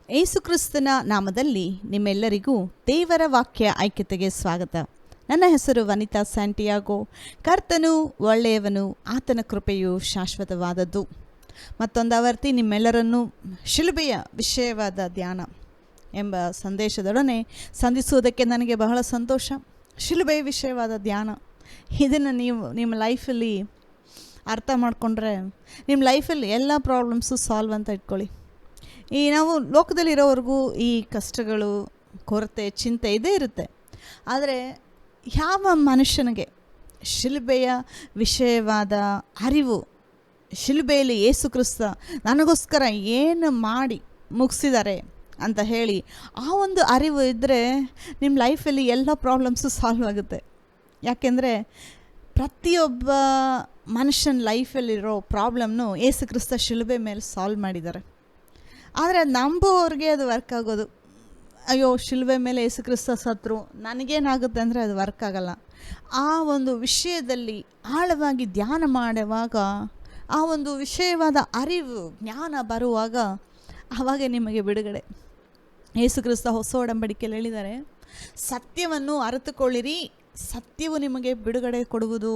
ಯೇಸುಕ್ರಿಸ್ತನ ನಾಮದಲ್ಲಿ ನಿಮ್ಮೆಲ್ಲರಿಗೂ ದೇವರ ವಾಕ್ಯ ಐಕ್ಯತೆಗೆ ಸ್ವಾಗತ. ನನ್ನ ಹೆಸರು ವನಿತಾ ಸ್ಯಾಂಟಿಯಾಗೋ. ಕರ್ತನು ಒಳ್ಳೆಯವನು, ಆತನ ಕೃಪೆಯು ಶಾಶ್ವತವಾದದ್ದು. ಮತ್ತೊಂದು ಆವರ್ತಿ ನಿಮ್ಮೆಲ್ಲರನ್ನೂ ಶಿಲುಬೆಯ ವಿಷಯವಾದ ಧ್ಯಾನ ಎಂಬ ಸಂದೇಶದೊಡನೆ ಸಂಧಿಸುವುದಕ್ಕೆ ನನಗೆ ಬಹಳ ಸಂತೋಷ. ಶಿಲುಬೆಯ ವಿಷಯವಾದ ಧ್ಯಾನ, ಇದನ್ನು ನೀವು ನಿಮ್ಮ ಲೈಫಲ್ಲಿ ಅರ್ಥ ಮಾಡಿಕೊಂಡ್ರೆ ನಿಮ್ಮ ಲೈಫಲ್ಲಿ ಎಲ್ಲ ಪ್ರಾಬ್ಲಮ್ಸು ಸಾಲ್ವ್ ಅಂತ ಇಟ್ಕೊಳ್ಳಿ. ಈ ನಾವು ಲೋಕದಲ್ಲಿರೋವರೆಗೂ ಈ ಕಷ್ಟಗಳು, ಕೊರತೆ, ಚಿಂತೆ ಇದೇ ಇರುತ್ತೆ. ಆದರೆ ಯಾವ ಮನುಷ್ಯನಿಗೆ ಶಿಲುಬೆಯ ವಿಷಯವಾದ ಅರಿವು, ಶಿಲುಬೆಯಲ್ಲಿ ಯೇಸು ಕ್ರಿಸ್ತ ನನಗೋಸ್ಕರ ಏನು ಮಾಡಿ ಮುಗಿಸಿದ್ದಾರೆ ಅಂತ ಹೇಳಿ ಆ ಒಂದು ಅರಿವು ಇದ್ದರೆ ನಿಮ್ಮ ಲೈಫಲ್ಲಿ ಎಲ್ಲ ಪ್ರಾಬ್ಲಮ್ಸು ಸಾಲ್ವ್ ಆಗುತ್ತೆ. ಯಾಕೆಂದರೆ ಪ್ರತಿಯೊಬ್ಬ ಮನುಷ್ಯನ ಲೈಫಲ್ಲಿರೋ ಪ್ರಾಬ್ಲಮ್ನು ಯೇಸು ಕ್ರಿಸ್ತ ಶಿಲುಬೆ ಮೇಲೆ ಸಾಲ್ವ್ ಮಾಡಿದ್ದಾರೆ. ಆದರೆ ನಂಬುವವ್ರಿಗೆ ಅದು ವರ್ಕ್ ಆಗೋದು, ಅಯ್ಯೋ ಶಿಲುಬೆ ಮೇಲೆ ಯೇಸು ಕ್ರಿಸ್ತ ಸತ್ರು, ನನಗೇನಾಗುತ್ತೆ ಅಂದರೆ ಅದು ವರ್ಕ್ ಆಗಲ್ಲ. ಆ ಒಂದು ವಿಷಯದಲ್ಲಿ ಆಳವಾಗಿ ಧ್ಯಾನ ಮಾಡುವಾಗ, ಆ ಒಂದು ವಿಷಯವಾದ ಅರಿವು, ಜ್ಞಾನ ಬರುವಾಗ ಆವಾಗ ನಿಮಗೆ ಬಿಡುಗಡೆ. ಯೇಸು ಕ್ರಿಸ್ತ ಹೊಸ ಒಡಂಬಡಿಕೆಯಲ್ಲಿ ಹೇಳಿದ್ದಾರೆ, ಸತ್ಯವನ್ನು ಅರಿತುಕೊಳ್ಳಿರಿ, ಸತ್ಯವು ನಿಮಗೆ ಬಿಡುಗಡೆ ಕೊಡುವುದು.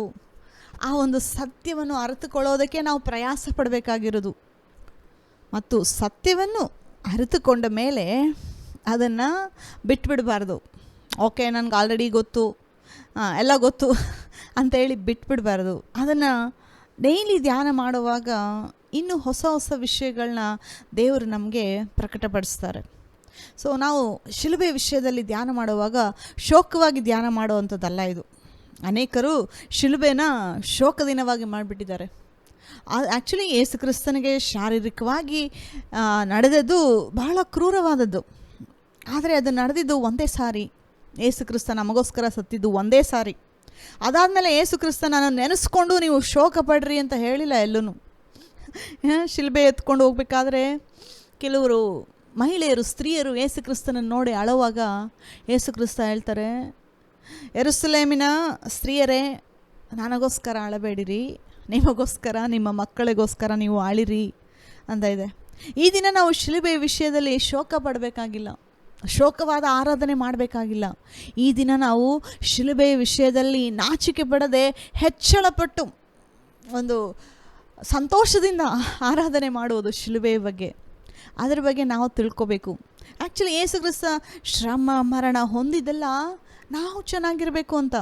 ಆ ಒಂದು ಸತ್ಯವನ್ನು ಅರಿತುಕೊಳ್ಳೋದಕ್ಕೆ ನಾವು ಪ್ರಯಾಸ ಪಡಬೇಕಾಗಿರೋದು. ಮತ್ತು ಸತ್ಯವನ್ನು ಅರಿತುಕೊಂಡ ಮೇಲೆ ಅದನ್ನು ಬಿಟ್ಬಿಡಬಾರ್ದು. ಓಕೆ, ನನಗೆ ಆಲ್ರೆಡಿ ಗೊತ್ತು, ಎಲ್ಲ ಗೊತ್ತು ಅಂತೇಳಿ ಬಿಟ್ಬಿಡಬಾರ್ದು. ಅದನ್ನು ಡೈಲಿ ಧ್ಯಾನ ಮಾಡುವಾಗ ಇನ್ನೂ ಹೊಸ ಹೊಸ ವಿಷಯಗಳನ್ನ ದೇವರು ನಮಗೆ ಪ್ರಕಟಪಡಿಸ್ತಾರೆ. ಸೊ ನಾವು ಶಿಲುಬೆ ವಿಷಯದಲ್ಲಿ ಧ್ಯಾನ ಮಾಡುವಾಗ ಶೋಕವಾಗಿ ಧ್ಯಾನ ಮಾಡುವಂಥದ್ದಲ್ಲ ಇದು. ಅನೇಕರು ಶಿಲುಬೆನ ಶೋಕ ದಿನವಾಗಿ ಮಾಡಿಬಿಟ್ಟಿದ್ದಾರೆ. ಆ್ಯಕ್ಚುಲಿ ಯೇಸು ಕ್ರಿಸ್ತನಿಗೆ ಶಾರೀರಿಕವಾಗಿ ನಡೆದದ್ದು ಬಹಳ ಕ್ರೂರವಾದದ್ದು. ಆದರೆ ಅದು ನಡೆದಿದ್ದು ಒಂದೇ ಸಾರಿ. ಯೇಸು ಕ್ರಿಸ್ತ ನಮಗೋಸ್ಕರ ಸತ್ತಿದ್ದು ಒಂದೇ ಸಾರಿ. ಅದಾದಮೇಲೆ ಯೇಸು ಕ್ರಿಸ್ತನನ್ನು ನೆನೆಸ್ಕೊಂಡು ನೀವು ಶೋಕ ಪಡ್ರಿ ಅಂತ ಹೇಳಿಲ್ಲ ಎಲ್ಲೂ. ಶಿಲುಬೆ ಎತ್ಕೊಂಡು ಹೋಗ್ಬೇಕಾದ್ರೆ ಕೆಲವರು ಮಹಿಳೆಯರು, ಸ್ತ್ರೀಯರು ಯೇಸು ಕ್ರಿಸ್ತನನ್ನು ನೋಡಿ ಅಳುವಾಗ ಯೇಸು ಕ್ರಿಸ್ತ ಹೇಳ್ತಾರೆ, ಯೆರೂಸಲೇಮಿನ ಸ್ತ್ರೀಯರೇ, ನನಗೋಸ್ಕರ ಅಳಬೇಡಿರಿ, ನಿಮಗೋಸ್ಕರ, ನಿಮ್ಮ ಮಕ್ಕಳಿಗೋಸ್ಕರ ನೀವು ಆಳಿರಿ ಅಂತ ಇದೆ. ಈ ದಿನ ನಾವು ಶಿಲುಬೆಯ ವಿಷಯದಲ್ಲಿ ಶೋಕ ಪಡಬೇಕಾಗಿಲ್ಲ, ಶೋಕವಾದ ಆರಾಧನೆ ಮಾಡಬೇಕಾಗಿಲ್ಲ. ಈ ದಿನ ನಾವು ಶಿಲುಬೆಯ ವಿಷಯದಲ್ಲಿ ನಾಚಿಕೆ ಪಡದೆ ಹೆಚ್ಚಳಪಟ್ಟು ಒಂದು ಸಂತೋಷದಿಂದ ಆರಾಧನೆ ಮಾಡುವುದು ಶಿಲುಬೆಯ ಬಗ್ಗೆ. ಅದರ ಬಗ್ಗೆ ನಾವು ತಿಳ್ಕೊಬೇಕು. ಆ್ಯಕ್ಚುಲಿ ಯೇಸು ಕ್ರಿಸ್ತ ಶ್ರಮ ಮರಣ ಹೊಂದಿದ್ದೆಲ್ಲ ನಾವು ಚೆನ್ನಾಗಿರಬೇಕು ಅಂತ.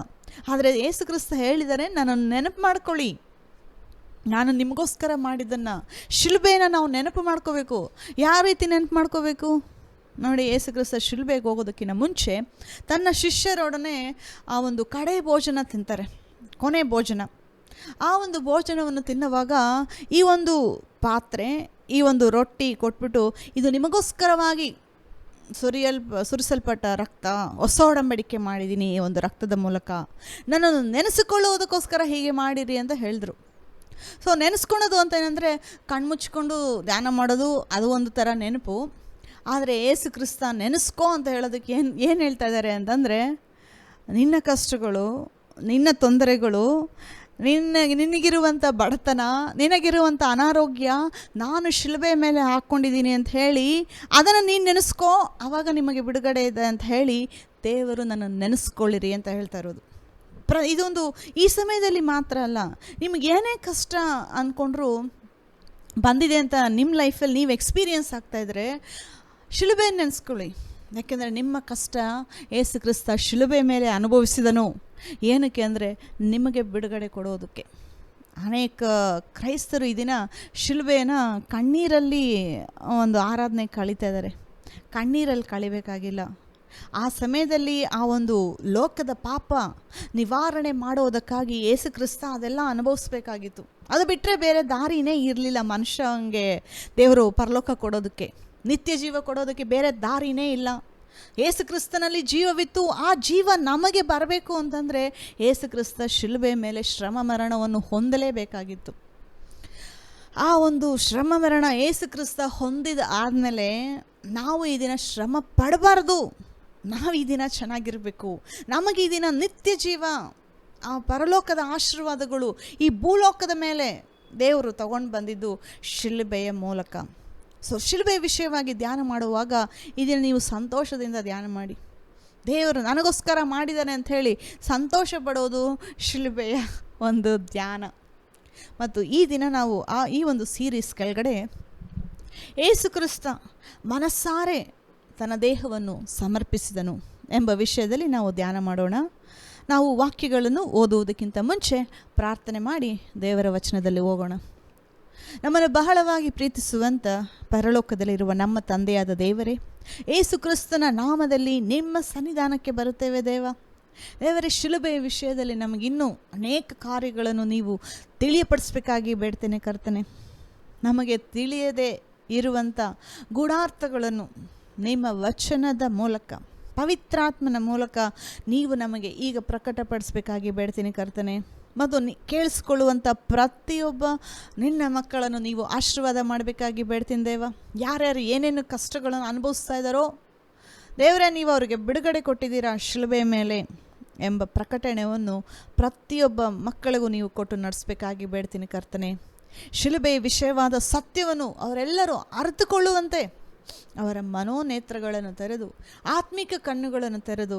ಆದರೆ ಯೇಸು ಕ್ರಿಸ್ತ ಹೇಳಿದರೆ, ನನ್ನನ್ನು ನೆನಪು ಮಾಡ್ಕೊಳ್ಳಿ, ನಾನು ನಿಮಗೋಸ್ಕರ ಮಾಡಿದ್ದನ್ನು, ಶಿಲುಬೆನ ನಾವು ನೆನಪು ಮಾಡ್ಕೋಬೇಕು. ಯಾವ ರೀತಿ ನೆನಪು ಮಾಡ್ಕೋಬೇಕು ನೋಡಿ, ಯೇಸು ಕ್ರಿಸ್ತ ಶಿಲುಬೆಗೆ ಹೋಗೋದಕ್ಕಿಂತ ಮುಂಚೆ ತನ್ನ ಶಿಷ್ಯರೊಡನೆ ಆ ಒಂದು ಕಡೆ ಭೋಜನ ತಿಂತಾರೆ, ಕೊನೆ ಭೋಜನ. ಆ ಒಂದು ಭೋಜನವನ್ನು ತಿನ್ನುವಾಗ ಈ ಒಂದು ಪಾತ್ರೆ, ಈ ಒಂದು ರೊಟ್ಟಿ ಕೊಟ್ಬಿಟ್ಟು, ಇದು ನಿಮಗೋಸ್ಕರವಾಗಿ ಸುರಿಸಲ್ಪಟ್ಟ ರಕ್ತ, ಹೊಸ ಒಡಂಬಡಿಕೆ ಮಾಡಿದ್ದೀನಿ ಈ ಒಂದು ರಕ್ತದ ಮೂಲಕ, ನನ್ನನ್ನು ನೆನೆಸಿಕೊಳ್ಳುವುದಕ್ಕೋಸ್ಕರ ಹೀಗೆ ಮಾಡಿರಿ ಅಂತ ಹೇಳಿದ್ರು. ಸೊ ನೆನೆಸ್ಕೊಳ್ಳೋದು ಅಂತ ಏನಂದರೆ ಕಣ್ಮುಚ್ಕೊಂಡು ಧ್ಯಾನ ಮಾಡೋದು, ಅದು ಒಂದು ಥರ ನೆನಪು. ಆದರೆ ಯೇಸು ಕ್ರಿಸ್ತ ನೆನೆಸ್ಕೋ ಅಂತ ಹೇಳೋದಕ್ಕೆ ಏನು ಹೇಳ್ತಾ ಇದ್ದಾರೆ ಅಂತಂದರೆ, ನಿನ್ನ ಕಷ್ಟಗಳು, ನಿನ್ನ ತೊಂದರೆಗಳು, ನಿನಗಿರುವಂಥ ಬಡತನ, ನಿನಗಿರುವಂಥ ಅನಾರೋಗ್ಯ ನಾನು ಶಿಲುಬೆ ಮೇಲೆ ಹಾಕ್ಕೊಂಡಿದ್ದೀನಿ ಅಂತ ಹೇಳಿ ಅದನ್ನು ನೀನು ನೆನೆಸ್ಕೋ, ಆವಾಗ ನಿಮಗೆ ಬಿಡುಗಡೆ ಇದೆ ಅಂತ ಹೇಳಿ ದೇವರು ನನ್ನನ್ನು ನೆನೆಸ್ಕೊಳ್ಳಿರಿ ಅಂತ ಹೇಳ್ತಾ ಇರೋದು. ಇದೊಂದು ಈ ಸಮಯದಲ್ಲಿ ಮಾತ್ರ ಅಲ್ಲ, ನಿಮಗೆ ಏನೇ ಕಷ್ಟ ಅಂದ್ಕೊಂಡ್ರೂ ಬಂದಿದೆ ಅಂತ ನಿಮ್ಮ ಲೈಫಲ್ಲಿ ನೀವು ಎಕ್ಸ್ಪೀರಿಯನ್ಸ್ ಆಗ್ತಾಯಿದ್ರೆ ಶಿಲುಬೆ ನೆನೆಸ್ಕೊಳ್ಳಿ. ಯಾಕೆಂದರೆ ನಿಮ್ಮ ಕಷ್ಟ ಯೇಸು ಕ್ರಿಸ್ತ ಶಿಲುಬೆ ಮೇಲೆ ಅನುಭವಿಸಿದನು. ಏನಕ್ಕೆ ಅಂದರೆ ನಿಮಗೆ ಬಿಡುಗಡೆ ಕೊಡೋದಕ್ಕೆ. ಅನೇಕ ಕ್ರೈಸ್ತರು ಈ ದಿನ ಶಿಲುಬೆನ ಕಣ್ಣೀರಲ್ಲಿ ಒಂದು ಆರಾಧನೆ ಕಳೀತಾ ಇದ್ದಾರೆ. ಕಣ್ಣೀರಲ್ಲಿ ಕಳಿಬೇಕಾಗಿಲ್ಲ. ಆ ಸಮಯದಲ್ಲಿ ಆ ಒಂದು ಲೋಕದ ಪಾಪ ನಿವಾರಣೆ ಮಾಡೋದಕ್ಕಾಗಿ ಯೇಸು ಕ್ರಿಸ್ತ ಅದೆಲ್ಲ ಅನುಭವಿಸ್ಬೇಕಾಗಿತ್ತು. ಅದು ಬಿಟ್ಟರೆ ಬೇರೆ ದಾರಿನೇ ಇರಲಿಲ್ಲ ಮನುಷ್ಯಂಗೆ. ದೇವರು ಪರಲೋಕ ಕೊಡೋದಕ್ಕೆ, ನಿತ್ಯ ಜೀವ ಕೊಡೋದಕ್ಕೆ ಬೇರೆ ದಾರಿನೇ ಇಲ್ಲ. ಯೇಸು ಕ್ರಿಸ್ತನಲ್ಲಿ ಜೀವವಿತ್ತು, ಆ ಜೀವ ನಮಗೆ ಬರಬೇಕು ಅಂತಂದರೆ ಯೇಸು ಕ್ರಿಸ್ತ ಶಿಲುಬೆ ಮೇಲೆ ಶ್ರಮ ಮರಣವನ್ನು ಹೊಂದಲೇಬೇಕಾಗಿತ್ತು. ಆ ಒಂದು ಶ್ರಮ ಮರಣ ಯೇಸು ಕ್ರಿಸ್ತ ಹೊಂದಿದ ಆದಮೇಲೆ ನಾವು ಈ ದಿನ ಶ್ರಮ ಪಡಬಾರ್ದು. ನಾವು ಈ ದಿನ ಚೆನ್ನಾಗಿರಬೇಕು. ನಮಗೆ ಈ ದಿನ ನಿತ್ಯ ಜೀವ, ಆ ಪರಲೋಕದ ಆಶೀರ್ವಾದಗಳು ಈ ಭೂಲೋಕದ ಮೇಲೆ ದೇವರು ತಗೊಂಡು ಬಂದಿದ್ದು ಶಿಲುಬೆಯ ಮೂಲಕ. ಸೊ ಶಿಲುಬೆ ವಿಷಯವಾಗಿ ಧ್ಯಾನ ಮಾಡುವಾಗ ಇದನ್ನು ನೀವು ಸಂತೋಷದಿಂದ ಧ್ಯಾನ ಮಾಡಿ. ದೇವರು ನನಗೋಸ್ಕರ ಮಾಡಿದ್ದಾನೆ ಅಂಥೇಳಿ ಸಂತೋಷ ಪಡೋದು ಶಿಲುಬೆಯ ಒಂದು ಧ್ಯಾನ. ಮತ್ತು ಈ ದಿನ ನಾವು ಈ ಒಂದು ಸೀರೀಸ್ ಕೆಳಗಡೆ ಯೇಸು ಕ್ರಿಸ್ತ ಮನಸ್ಸಾರೆ ತನ್ನ ದೇಹವನ್ನು ಸಮರ್ಪಿಸಿದನು ಎಂಬ ವಿಷಯದಲ್ಲಿ ನಾವು ಧ್ಯಾನ ಮಾಡೋಣ. ನಾವು ವಾಕ್ಯಗಳನ್ನು ಓದುವುದಕ್ಕಿಂತ ಮುಂಚೆ ಪ್ರಾರ್ಥನೆ ಮಾಡಿ ದೇವರ ವಚನದಲ್ಲಿ ಹೋಗೋಣ. ನಮ್ಮನ್ನು ಬಹಳವಾಗಿ ಪ್ರೀತಿಸುವಂಥ ಪರಲೋಕದಲ್ಲಿರುವ ನಮ್ಮ ತಂದೆಯಾದ ದೇವರೇ, ಯೇಸು ಕ್ರಿಸ್ತನ ನಾಮದಲ್ಲಿ ನಿಮ್ಮ ಸನ್ನಿಧಾನಕ್ಕೆ ಬರುತ್ತೇವೆ ದೇವರೇ. ಶಿಲುಬೆಯ ವಿಷಯದಲ್ಲಿ ನಮಗಿನ್ನೂ ಅನೇಕ ಕಾರ್ಯಗಳನ್ನು ನೀವು ತಿಳಿಯಪಡಿಸ್ಬೇಕಾಗಿ ಬೇಡ್ತೇನೆ ಕರ್ತನೆ. ನಮಗೆ ತಿಳಿಯದೇ ಇರುವಂಥ ಗೂಢಾರ್ಥಗಳನ್ನು ನಿಮ್ಮ ವಚನದ ಮೂಲಕ, ಪವಿತ್ರಾತ್ಮನ ಮೂಲಕ ನೀವು ನಮಗೆ ಈಗ ಪ್ರಕಟಪಡಿಸ್ಬೇಕಾಗಿ ಬೇಡ್ತೀನಿ ಕರ್ತನೆ. ಮತ್ತು ಕೇಳಿಸ್ಕೊಳ್ಳುವಂಥ ಪ್ರತಿಯೊಬ್ಬ ನಿನ್ನ ಮಕ್ಕಳನ್ನು ನೀವು ಆಶೀರ್ವಾದ ಮಾಡಬೇಕಾಗಿ ಬೇಡ್ತೀನಿ ದೇವ. ಯಾರ್ಯಾರು ಏನೇನು ಕಷ್ಟಗಳನ್ನು ಅನುಭವಿಸ್ತಾ ಇದ್ದಾರೋ ದೇವರೇ, ನೀವು ಅವರಿಗೆ ಬಿಡುಗಡೆ ಕೊಟ್ಟಿದ್ದೀರಾ ಶಿಲುಬೆಯ ಮೇಲೆ ಎಂಬ ಪ್ರಕಟಣೆಯನ್ನು ಪ್ರತಿಯೊಬ್ಬ ಮಕ್ಕಳಿಗೂ ನೀವು ಕೊಟ್ಟು ನಡೆಸಬೇಕಾಗಿ ಬೇಡ್ತೀನಿ ಕರ್ತನೆ. ಶಿಲುಬೆಯ ವಿಷಯವಾದ ಸತ್ಯವನ್ನು ಅವರೆಲ್ಲರೂ ಅರಿತುಕೊಳ್ಳುವಂತೆ ಅವರ ಮನೋನೇತ್ರಗಳನ್ನು ತೆರೆದು, ಆತ್ಮಿಕ ಕಣ್ಣುಗಳನ್ನು ತೆರೆದು,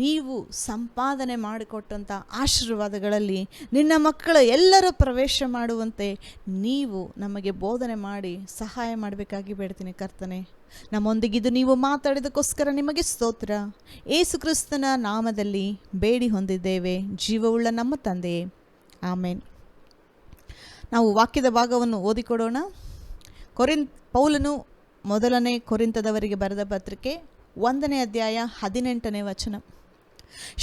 ನೀವು ಸಂಪಾದನೆ ಮಾಡಿಕೊಟ್ಟಂಥ ಆಶೀರ್ವಾದಗಳಲ್ಲಿ ನಿನ್ನ ಮಕ್ಕಳ ಎಲ್ಲರೂ ಪ್ರವೇಶ ಮಾಡುವಂತೆ ನೀವು ನಮಗೆ ಬೋಧನೆ ಮಾಡಿ ಸಹಾಯ ಮಾಡಬೇಕಾಗಿ ಬೇಡ್ತೀನಿ ಕರ್ತನೆ. ನಮ್ಮೊಂದಿಗಿದು ನೀವು ಮಾತಾಡಿದಕ್ಕೋಸ್ಕರ ನಿಮಗೆ ಸ್ತೋತ್ರ. ಯೇಸು ಕ್ರಿಸ್ತನ ನಾಮದಲ್ಲಿ ಬೇಡಿ ಹೊಂದಿದ್ದೇವೆ, ಜೀವವುಳ್ಳ ನಮ್ಮ ತಂದೆಯೇ, ಆಮೇನ್. ನಾವು ವಾಕ್ಯದ ಭಾಗವನ್ನು ಓದಿಕೊಡೋಣ. ಪೌಲನು ಮೊದಲನೇ ಕೊರಿಂಥದವರಿಗೆ ಬರೆದ ಪತ್ರಿಕೆ 1ನೇ ಅಧ್ಯಾಯ 18ನೇ ವಚನ.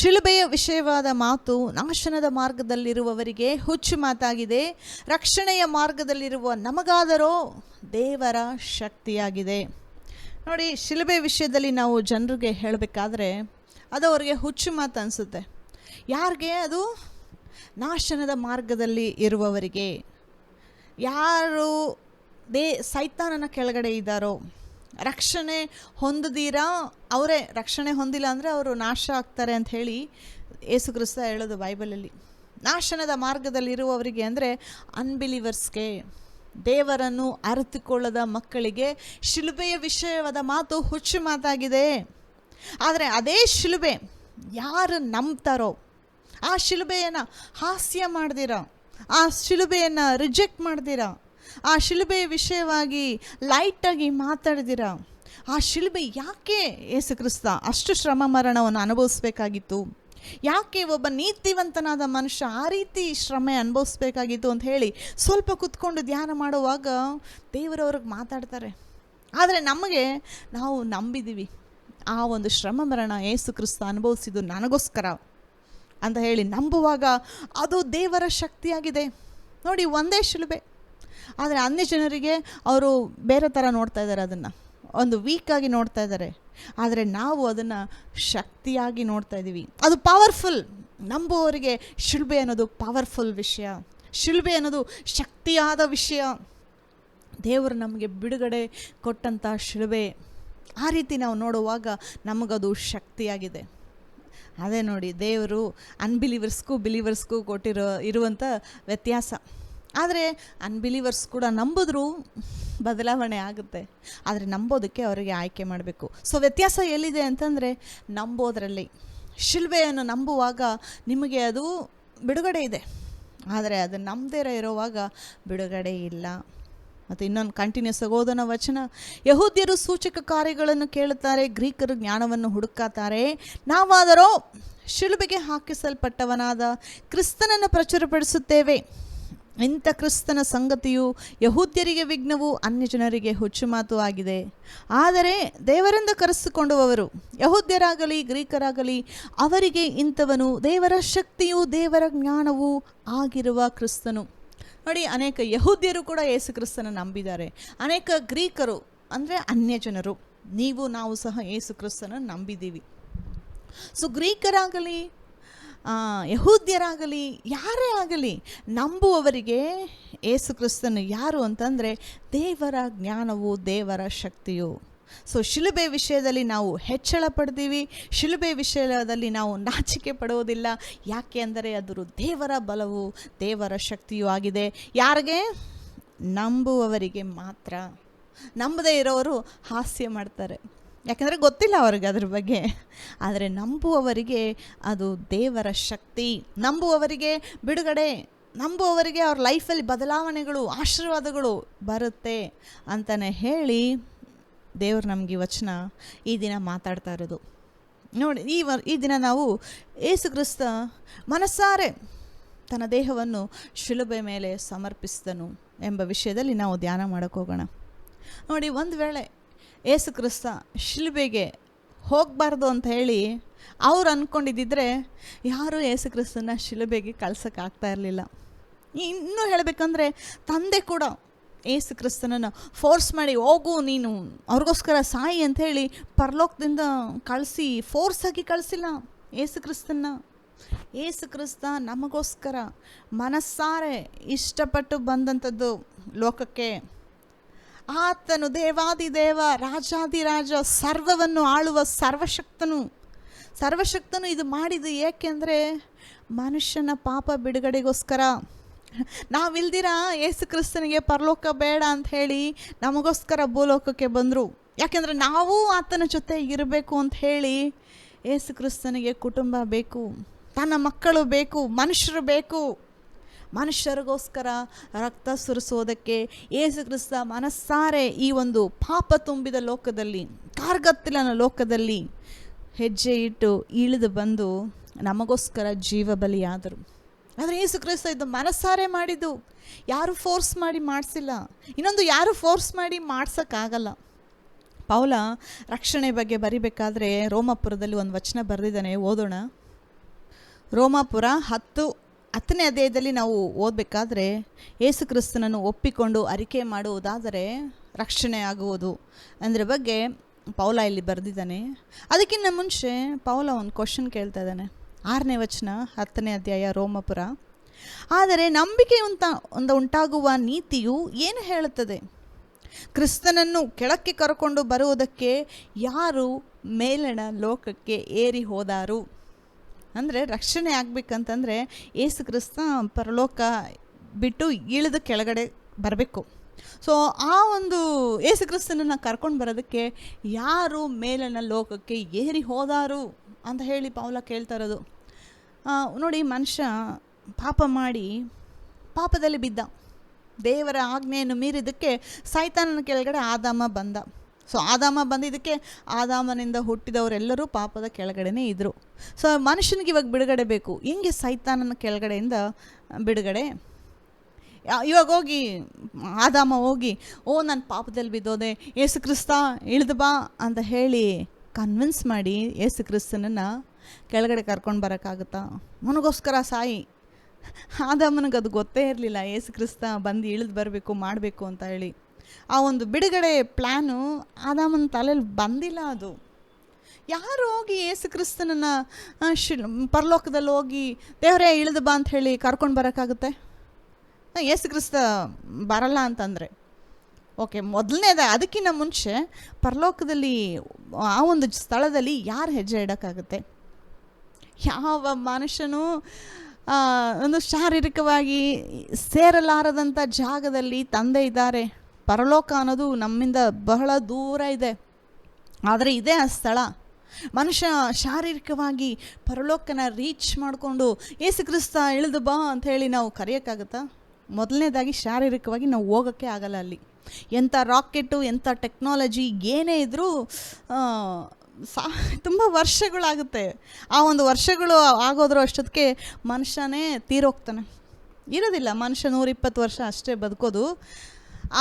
ಶಿಲುಬೆಯ ವಿಷಯವಾದ ಮಾತು ನಾಶನದ ಮಾರ್ಗದಲ್ಲಿರುವವರಿಗೆ ಹುಚ್ಚು ಮಾತಾಗಿದೆ, ರಕ್ಷಣೆಯ ಮಾರ್ಗದಲ್ಲಿರುವ ನಮಗಾದರೋ ದೇವರ ಶಕ್ತಿಯಾಗಿದೆ. ನೋಡಿ, ಶಿಲುಬೆ ವಿಷಯದಲ್ಲಿ ನಾವು ಜನರಿಗೆ ಹೇಳಬೇಕಾದ್ರೆ ಅದು ಅವರಿಗೆ ಹುಚ್ಚು ಮಾತು ಅನಿಸುತ್ತೆ. ಯಾರಿಗೆ? ಅದು ನಾಶನದ ಮಾರ್ಗದಲ್ಲಿ ಇರುವವರಿಗೆ. ಯಾರು ಸೈತಾನನ ಕೆಳಗಡೆ ಇದ್ದಾರೋ, ರಕ್ಷಣೆ ಹೊಂದದಿರಾ ಅವರೇ, ರಕ್ಷಣೆ ಹೊಂದಿಲ್ಲ ಅಂದರೆ ಅವರು ನಾಶ ಆಗ್ತಾರೆ ಅಂತ ಹೇಳಿ ಯೇಸು ಕ್ರಿಸ್ತ ಹೇಳೋದು ಬೈಬಲಲ್ಲಿ. ನಾಶನದ ಮಾರ್ಗದಲ್ಲಿರುವವರಿಗೆ ಅಂದರೆ ಅನ್ಬಿಲೀವರ್ಸ್ಗೆ, ದೇವರನ್ನು ಅರಿತುಕೊಳ್ಳದ ಮಕ್ಕಳಿಗೆ ಶಿಲುಬೆಯ ವಿಷಯವಾದ ಮಾತು ಹುಚ್ಚು ಮಾತಾಗಿದೆ. ಆದರೆ ಅದೇ ಶಿಲುಬೆ ಯಾರು ನಂಬ್ತಾರೋ, ಆ ಶಿಲುಬೆಯನ್ನು ಹಾಸ್ಯ ಮಾಡ್ದಿರಾ, ಆ ಶಿಲುಬೆಯನ್ನು ರಿಜೆಕ್ಟ್ ಮಾಡ್ದಿರಾ, ಆ ಶಿಲುಬೆಯ ವಿಷಯವಾಗಿ ಲೈಟಾಗಿ ಮಾತಾಡ್ದಿರ, ಆ ಶಿಲುಬೆ ಯಾಕೆ ಯೇಸು ಕ್ರಿಸ್ತ ಅಷ್ಟು ಶ್ರಮ ಮರಣವನ್ನು ಅನುಭವಿಸ್ಬೇಕಾಗಿತ್ತು, ಯಾಕೆ ಒಬ್ಬ ನೀತಿವಂತನಾದ ಮನುಷ್ಯ ಆ ರೀತಿ ಶ್ರಮೆ ಅನುಭವಿಸ್ಬೇಕಾಗಿತ್ತು ಅಂತ ಹೇಳಿ ಸ್ವಲ್ಪ ಕುತ್ಕೊಂಡು ಧ್ಯಾನ ಮಾಡುವಾಗ ದೇವರವ್ರಿಗೆ ಮಾತಾಡ್ತಾರೆ. ಆದರೆ ನಾವು ನಂಬಿದ್ದೀವಿ ಆ ಒಂದು ಶ್ರಮ ಮರಣ ಯೇಸು ಕ್ರಿಸ್ತ ಅನುಭವಿಸಿದ್ದು ನನಗೋಸ್ಕರ ಅಂತ ಹೇಳಿ ನಂಬುವಾಗ ಅದು ದೇವರ ಶಕ್ತಿಯಾಗಿದೆ. ನೋಡಿ, ಒಂದೇ ಶಿಲುಬೆ, ಆದರೆ ಅನ್ಯ ಜನರಿಗೆ ಅವರು ಬೇರೆ ಥರ ನೋಡ್ತಾ ಇದ್ದಾರೆ, ಅದನ್ನು ಒಂದು ವೀಕಾಗಿ ನೋಡ್ತಾ ಇದ್ದಾರೆ. ಆದರೆ ನಾವು ಅದನ್ನು ಶಕ್ತಿಯಾಗಿ ನೋಡ್ತಾ ಇದ್ದೀವಿ. ಅದು ಪವರ್ಫುಲ್. ನಂಬುವವರಿಗೆ ಶಿಲುಬೆ ಅನ್ನೋದು ಪವರ್ಫುಲ್ ವಿಷಯ, ಶಿಲುಬೆ ಅನ್ನೋದು ಶಕ್ತಿಯಾದ ವಿಷಯ. ದೇವರು ನಮಗೆ ಬಿಡುಗಡೆ ಕೊಟ್ಟಂಥ ಶಿಲುಬೆ, ಆ ರೀತಿ ನಾವು ನೋಡುವಾಗ ನಮಗದು ಶಕ್ತಿಯಾಗಿದೆ. ಅದೇ ನೋಡಿ, ದೇವರು ಅನ್ಬಿಲೀವರ್ಸ್ಗೂ ಬಿಲೀವರ್ಸ್ಗೂ ಇರುವಂಥ ವ್ಯತ್ಯಾಸ. ಆದರೆ ಅನ್ಬಿಲೀವರ್ಸ್ ಕೂಡ ನಂಬಿದ್ರೂ ಬದಲಾವಣೆ ಆಗುತ್ತೆ, ಆದರೆ ನಂಬೋದಕ್ಕೆ ಅವರಿಗೆ ಆಯ್ಕೆ ಮಾಡಬೇಕು. ಸೊ ವ್ಯತ್ಯಾಸ ಎಲ್ಲಿದೆ ಅಂತಂದರೆ ನಂಬೋದರಲ್ಲಿ. ಶಿಲುಬೆಯನ್ನು ನಂಬುವಾಗ ನಿಮಗೆ ಅದು ಬಿಡುಗಡೆ ಇದೆ, ಆದರೆ ಅದು ನಂಬದೇ ಇರೋವಾಗ ಬಿಡುಗಡೆ ಇಲ್ಲ. ಮತ್ತು ಇನ್ನೊಂದು ಕಂಟಿನ್ಯೂಸ್ ಓದೋಣ ವಚನ. ಯಹೂದ್ಯರು ಸೂಚಕ ಕಾರ್ಯಗಳನ್ನು ಕೇಳುತ್ತಾರೆ, ಗ್ರೀಕರು ಜ್ಞಾನವನ್ನು ಹುಡುಕಾತಾರೆ. ನಾವಾದರೋ ಶಿಲುಬೆಗೆ ಹಾಕಿಸಲ್ಪಟ್ಟವನಾದ ಕ್ರಿಸ್ತನನ್ನು ಪ್ರಚುರಪಡಿಸುತ್ತೇವೆ. ಇಂಥ ಕ್ರಿಸ್ತನ ಸಂಗತಿಯು ಯಹೂದ್ಯರಿಗೆ ವಿಘ್ನವು, ಅನ್ಯಜನರಿಗೆ ಹುಚ್ಚುಮಾತು ಆಗಿದೆ. ಆದರೆ ದೇವರಿಂದ ಕರೆಸಿಕೊಂಡವರು ಯಹೂದ್ಯರಾಗಲಿ ಗ್ರೀಕರಾಗಲಿ ಅವರಿಗೆ ಇಂಥವನು ದೇವರ ಶಕ್ತಿಯು ದೇವರ ಜ್ಞಾನವೂ ಆಗಿರುವ ಕ್ರಿಸ್ತನು. ನೋಡಿ, ಅನೇಕ ಯಹೂದ್ಯರು ಕೂಡ ಯೇಸು ಕ್ರಿಸ್ತನ ನಂಬಿದ್ದಾರೆ. ಅನೇಕ ಗ್ರೀಕರು ಅಂದರೆ ಅನ್ಯಜನರು, ನಾವು ಸಹ ಯೇಸು ಕ್ರಿಸ್ತನ ನಂಬಿದ್ದೀವಿ. ಸೊ ಗ್ರೀಕರಾಗಲಿ ಯಹೂದ್ಯರಾಗಲಿ ಯಾರೇ ಆಗಲಿ ನಂಬುವವರಿಗೆ ಯೇಸು ಕ್ರಿಸ್ತನು ಯಾರು ಅಂತಂದರೆ ದೇವರ ಜ್ಞಾನವು ದೇವರ ಶಕ್ತಿಯು. ಸೊ ಶಿಲುಬೆ ವಿಷಯದಲ್ಲಿ ನಾವು ಹೆಚ್ಚಳ ಪಡ್ತೀವಿ, ಶಿಲುಬೆ ವಿಷಯದಲ್ಲಿ ನಾವು ನಾಚಿಕೆ ಪಡುವುದಿಲ್ಲ. ಯಾಕೆ ಅಂದರೆ ಅದು ದೇವರ ಬಲವು ದೇವರ ಶಕ್ತಿಯೂ ಆಗಿದೆ. ಯಾರಿಗೆ? ನಂಬುವವರಿಗೆ ಮಾತ್ರ. ನಂಬದೇ ಇರೋರು ಹಾಸ್ಯ ಮಾಡ್ತಾರೆ, ಯಾಕಂದರೆ ಗೊತ್ತಿಲ್ಲ ಅವ್ರಿಗೆ ಅದ್ರ ಬಗ್ಗೆ. ಆದರೆ ನಂಬುವವರಿಗೆ ಅದು ದೇವರ ಶಕ್ತಿ, ನಂಬುವವರಿಗೆ ಬಿಡುಗಡೆ, ನಂಬುವವರಿಗೆ ಅವ್ರ ಲೈಫಲ್ಲಿ ಬದಲಾವಣೆಗಳು, ಆಶೀರ್ವಾದಗಳು ಬರುತ್ತೆ ಅಂತಲೇ ಹೇಳಿ ದೇವರು ನಮಗೆ ಈ ವಚನ ಈ ದಿನ ಮಾತಾಡ್ತಾ ಇರೋದು. ನೋಡಿ, ಈ ದಿನ ನಾವು ಯೇಸು ಕ್ರಿಸ್ತ ಮನಸ್ಸಾರೆ ತನ್ನ ದೇಹವನ್ನು ಶಿಲುಬೆ ಮೇಲೆ ಸಮರ್ಪಿಸಿದನು ಎಂಬ ವಿಷಯದಲ್ಲಿ ನಾವು ಧ್ಯಾನ ಮಾಡೋಕ್ಕೆ ಹೋಗೋಣ. ನೋಡಿ, ಒಂದು ವೇಳೆ ಯೇಸು ಕ್ರಿಸ್ತ ಶಿಲುಬೆಗೆ ಹೋಗಬಾರ್ದು ಅಂತ ಹೇಳಿ ಅವ್ರು ಅಂದ್ಕೊಂಡಿದ್ದಿದ್ರೆ ಯಾರೂ ಯೇಸು ಕ್ರಿಸ್ತನ ಶಿಲುಬೆಗೆ ಕಳ್ಸೋಕ್ಕಾಗ್ತಾ ಇರಲಿಲ್ಲ. ಇನ್ನೂ ಹೇಳಬೇಕಂದ್ರೆ ತಂದೆ ಕೂಡ ಯೇಸು ಕ್ರಿಸ್ತನನ್ನು ಫೋರ್ಸ್ ಮಾಡಿ ಹೋಗು ನೀನು ಅವ್ರಿಗೋಸ್ಕರ ಸಾಯಿ ಅಂಥೇಳಿ ಪರಲೋಕದಿಂದ ಕಳಿಸಿ ಫೋರ್ಸಾಗಿ ಕಳಿಸಿಲ್ಲ ಯೇಸು ಕ್ರಿಸ್ತನ. ಯೇಸು ಕ್ರಿಸ್ತ ನಮಗೋಸ್ಕರ ಮನಸ್ಸಾರೆ ಇಷ್ಟಪಟ್ಟು ಬಂದಂಥದ್ದು ಲೋಕಕ್ಕೆ. ಆತನು ದೇವಾದಿದೇವ, ರಾಜಾದಿರಾಜ, ಸರ್ವವನ್ನು ಆಳುವ ಸರ್ವಶಕ್ತನು ಇದು ಮಾಡಿದ್ದು ಏಕೆಂದರೆ ಮನುಷ್ಯನ ಪಾಪ ಬಿಡುಗಡೆಗೋಸ್ಕರ. ನಾವಿಲ್ದಿರ ಯೇಸು ಕ್ರಿಸ್ತನಿಗೆ ಪರಲೋಕ ಬೇಡ ಅಂತ ಹೇಳಿ ನಮಗೋಸ್ಕರ ಭೂಲೋಕಕ್ಕೆ ಬಂದರು. ಯಾಕೆಂದರೆ ನಾವು ಆತನ ಜೊತೆ ಇರಬೇಕು ಅಂತ ಹೇಳಿ ಯೇಸು ಕ್ರಿಸ್ತನಿಗೆ ಕುಟುಂಬ ಬೇಕು, ತನ್ನ ಮಕ್ಕಳು ಬೇಕು, ಮನುಷ್ಯರು ಬೇಕು. ಮನುಷ್ಯರಿಗೋಸ್ಕರ ರಕ್ತ ಸುರಿಸೋದಕ್ಕೆ ಯೇಸು ಕ್ರಿಸ್ತ ಮನಸ್ಸಾರೆ ಈ ಒಂದು ಪಾಪ ತುಂಬಿದ ಲೋಕದಲ್ಲಿ, ಕಾರ್ಗತ್ತಲಿನ ಲೋಕದಲ್ಲಿ ಹೆಜ್ಜೆ ಇಟ್ಟು ಇಳಿದು ಬಂದು ನಮಗೋಸ್ಕರ ಜೀವ ಬಲಿಯಾದರು. ಆದರೆ ಯೇಸು ಕ್ರಿಸ್ತ ಇದು ಮನಸ್ಸಾರೆ ಮಾಡಿದ್ದು, ಯಾರು ಫೋರ್ಸ್ ಮಾಡಿ ಮಾಡಿಸಿಲ್ಲ. ಇನ್ನೊಂದು, ಯಾರು ಫೋರ್ಸ್ ಮಾಡಿ ಮಾಡ್ಸೋಕ್ಕಾಗಲ್ಲ. ಪೌಲ ರಕ್ಷಣೆ ಬಗ್ಗೆ ಬರಿಬೇಕಾದ್ರೆ ರೋಮಾಪುರದಲ್ಲಿ ಒಂದು ವಚನ ಬರೆದಿದ್ದಾನೆ, ಓದೋಣ. ರೋಮಾಪುರ 10ನೇ ಅಧ್ಯಾಯದಲ್ಲಿ ನಾವು ಓದಬೇಕಾದ್ರೆ, ಯೇಸು ಕ್ರಿಸ್ತನನ್ನು ಒಪ್ಪಿಕೊಂಡು ಅರಿಕೆ ಮಾಡುವುದಾದರೆ ರಕ್ಷಣೆ ಆಗುವುದು ಅದರ ಬಗ್ಗೆ ಪೌಲ ಇಲ್ಲಿ ಬರೆದಿದ್ದಾನೆ. ಅದಕ್ಕಿಂತ ಮುಂಚೆ ಪೌಲ ಒಂದು ಕ್ವಶನ್ ಕೇಳ್ತಾ ಇದ್ದಾನೆ. 6ನೇ ವಚನ 10ನೇ ಅಧ್ಯಾಯ ರೋಮಾಪುರ. ಆದರೆ ನಂಬಿಕೆಯುಂಟ ಉಂಟಾಗುವ ನೀತಿಯು ಏನು ಹೇಳುತ್ತದೆ? ಕ್ರಿಸ್ತನನ್ನು ಕೆಳಕ್ಕೆ ಕರ್ಕೊಂಡು ಬರುವುದಕ್ಕೆ ಯಾರು ಮೇಲಣ ಲೋಕಕ್ಕೆ ಏರಿ ಹೋದಾರು? ಅಂದರೆ ರಕ್ಷಣೆ ಆಗಬೇಕಂತಂದರೆ ಯೇಸು ಕ್ರಿಸ್ತ ಪರಲೋಕ ಬಿಟ್ಟು ಇಳಿದು ಕೆಳಗಡೆ ಬರಬೇಕು. ಸೊ ಆ ಒಂದು ಯೇಸು ಕ್ರಿಸ್ತನನ್ನು ಕರ್ಕೊಂಡು ಬರೋದಕ್ಕೆ ಯಾರು ಮೇಲನ ಲೋಕಕ್ಕೆ ಏರಿ ಹೋದಾರು ಅಂತ ಹೇಳಿ ಪೌಲ ಕೇಳ್ತಾ ಇರೋದು. ನೋಡಿ, ಮನುಷ್ಯ ಪಾಪ ಮಾಡಿ ಪಾಪದಲ್ಲಿ ಬಿದ್ದ, ದೇವರ ಆಜ್ಞೆಯನ್ನು ಮೀರಿದ್ದಕ್ಕೆ ಸೈತಾನನ ಕೆಳಗಡೆ ಆದಾಮ ಬಂದ. ಸೊ ಆದಾಮ ಬಂದಿದ್ದಕ್ಕೆ ಆದಾಮನಿಂದ ಹುಟ್ಟಿದವರೆಲ್ಲರೂ ಪಾಪದ ಕೆಳಗಡೆನೇ ಇದ್ದರು. ಸೊ ಮನುಷ್ಯನಿಗೆ ಇವಾಗ ಬಿಡುಗಡೆ ಬೇಕು. ಹೆಂಗೆ ಸೈತಾನನ ಕೆಳಗಡೆಯಿಂದ ಬಿಡುಗಡೆ? ಇವಾಗ ಹೋಗಿ ಆದಾಮ ಹೋಗಿ, ನಾನು ಪಾಪದಲ್ಲಿ ಬಿದ್ದೋದೆ, ಯೇಸು ಕ್ರಿಸ್ತ ಇಳಿದು ಬಾ ಅಂತ ಹೇಳಿ ಕನ್ವಿನ್ಸ್ ಮಾಡಿ ಯೇಸು ಕ್ರಿಸ್ತನನ್ನು ಕೆಳಗಡೆ ಕರ್ಕೊಂಡು ಬರೋಕ್ಕಾಗುತ್ತಾ? ನನಗೋಸ್ಕರ ಸಾಯಿ. ಆದಾಮನಿಗೆ ಅದು ಗೊತ್ತೇ ಇರಲಿಲ್ಲ ಯೇಸು ಕ್ರಿಸ್ತ ಬಂದು ಇಳಿದು ಬರಬೇಕು, ಮಾಡಬೇಕು ಅಂತ ಹೇಳಿ. ಆ ಒಂದು ಬಿಡುಗಡೆ ಪ್ಲ್ಯಾನು ಆದಾಮನ ತಲೆಯಲ್ಲಿ ಬಂದಿಲ್ಲ. ಅದು ಯಾರು ಹೋಗಿ ಯೇಸು ಕ್ರಿಸ್ತನನ್ನು ಪರಲೋಕದಲ್ಲಿ ಹೋಗಿ ದೇವರೇ ಇಳಿದು ಬಾ ಅಂತ ಹೇಳಿ ಕರ್ಕೊಂಡು ಬರೋಕ್ಕಾಗುತ್ತೆ? ಯೇಸು ಕ್ರಿಸ್ತ ಬರಲ್ಲ ಅಂತಂದರೆ ಓಕೆ, ಮೊದಲನೇದ ಅದಕ್ಕಿಂತ ಮುಂಚೆ ಪರಲೋಕದಲ್ಲಿ ಆ ಒಂದು ಸ್ಥಳದಲ್ಲಿ ಯಾರು ಹೆಜ್ಜೆ ಇಡೋಕ್ಕಾಗುತ್ತೆ? ಯಾವ ಮನುಷ್ಯನೂ ಒಂದು ಶಾರೀರಿಕವಾಗಿ ಸೇರಲಾರದಂಥ ಜಾಗದಲ್ಲಿ ತಂದೆ ಇದ್ದಾರೆ. ಪರಲೋಕ ಅನ್ನೋದು ನಮ್ಮಿಂದ ಬಹಳ ದೂರ ಇದೆ, ಆದರೆ ಇದೇ ಆ ಸ್ಥಳ. ಮನುಷ್ಯ ಶಾರೀರಿಕವಾಗಿ ಪರಲೋಕನ ರೀಚ್ ಮಾಡಿಕೊಂಡು ಯೇಸು ಕ್ರಿಸ್ತ ಇಳಿದು ಬಾ ಅಂಥೇಳಿ ನಾವು ಕರೆಯೋಕ್ಕಾಗುತ್ತಾ? ಮೊದಲನೇದಾಗಿ ಶಾರೀರಿಕವಾಗಿ ನಾವು ಹೋಗೋಕ್ಕೆ ಆಗಲ್ಲ. ಅಲ್ಲಿ ಎಂಥ ರಾಕೆಟು, ಎಂಥ ಟೆಕ್ನಾಲಜಿ ಏನೇ ಇದ್ದರೂ ತುಂಬ ವರ್ಷಗಳಾಗುತ್ತೆ. ಆ ಒಂದು ವರ್ಷಗಳು ಆಗೋದ್ರ ಅಷ್ಟೊತ್ತಿಗೆ ಮನುಷ್ಯನೇ ತೀರೋಗ್ತಾನೆ. ಇರೋದಿಲ್ಲ ಮನುಷ್ಯ 120 ವರ್ಷ ಅಷ್ಟೇ ಬದುಕೋದು.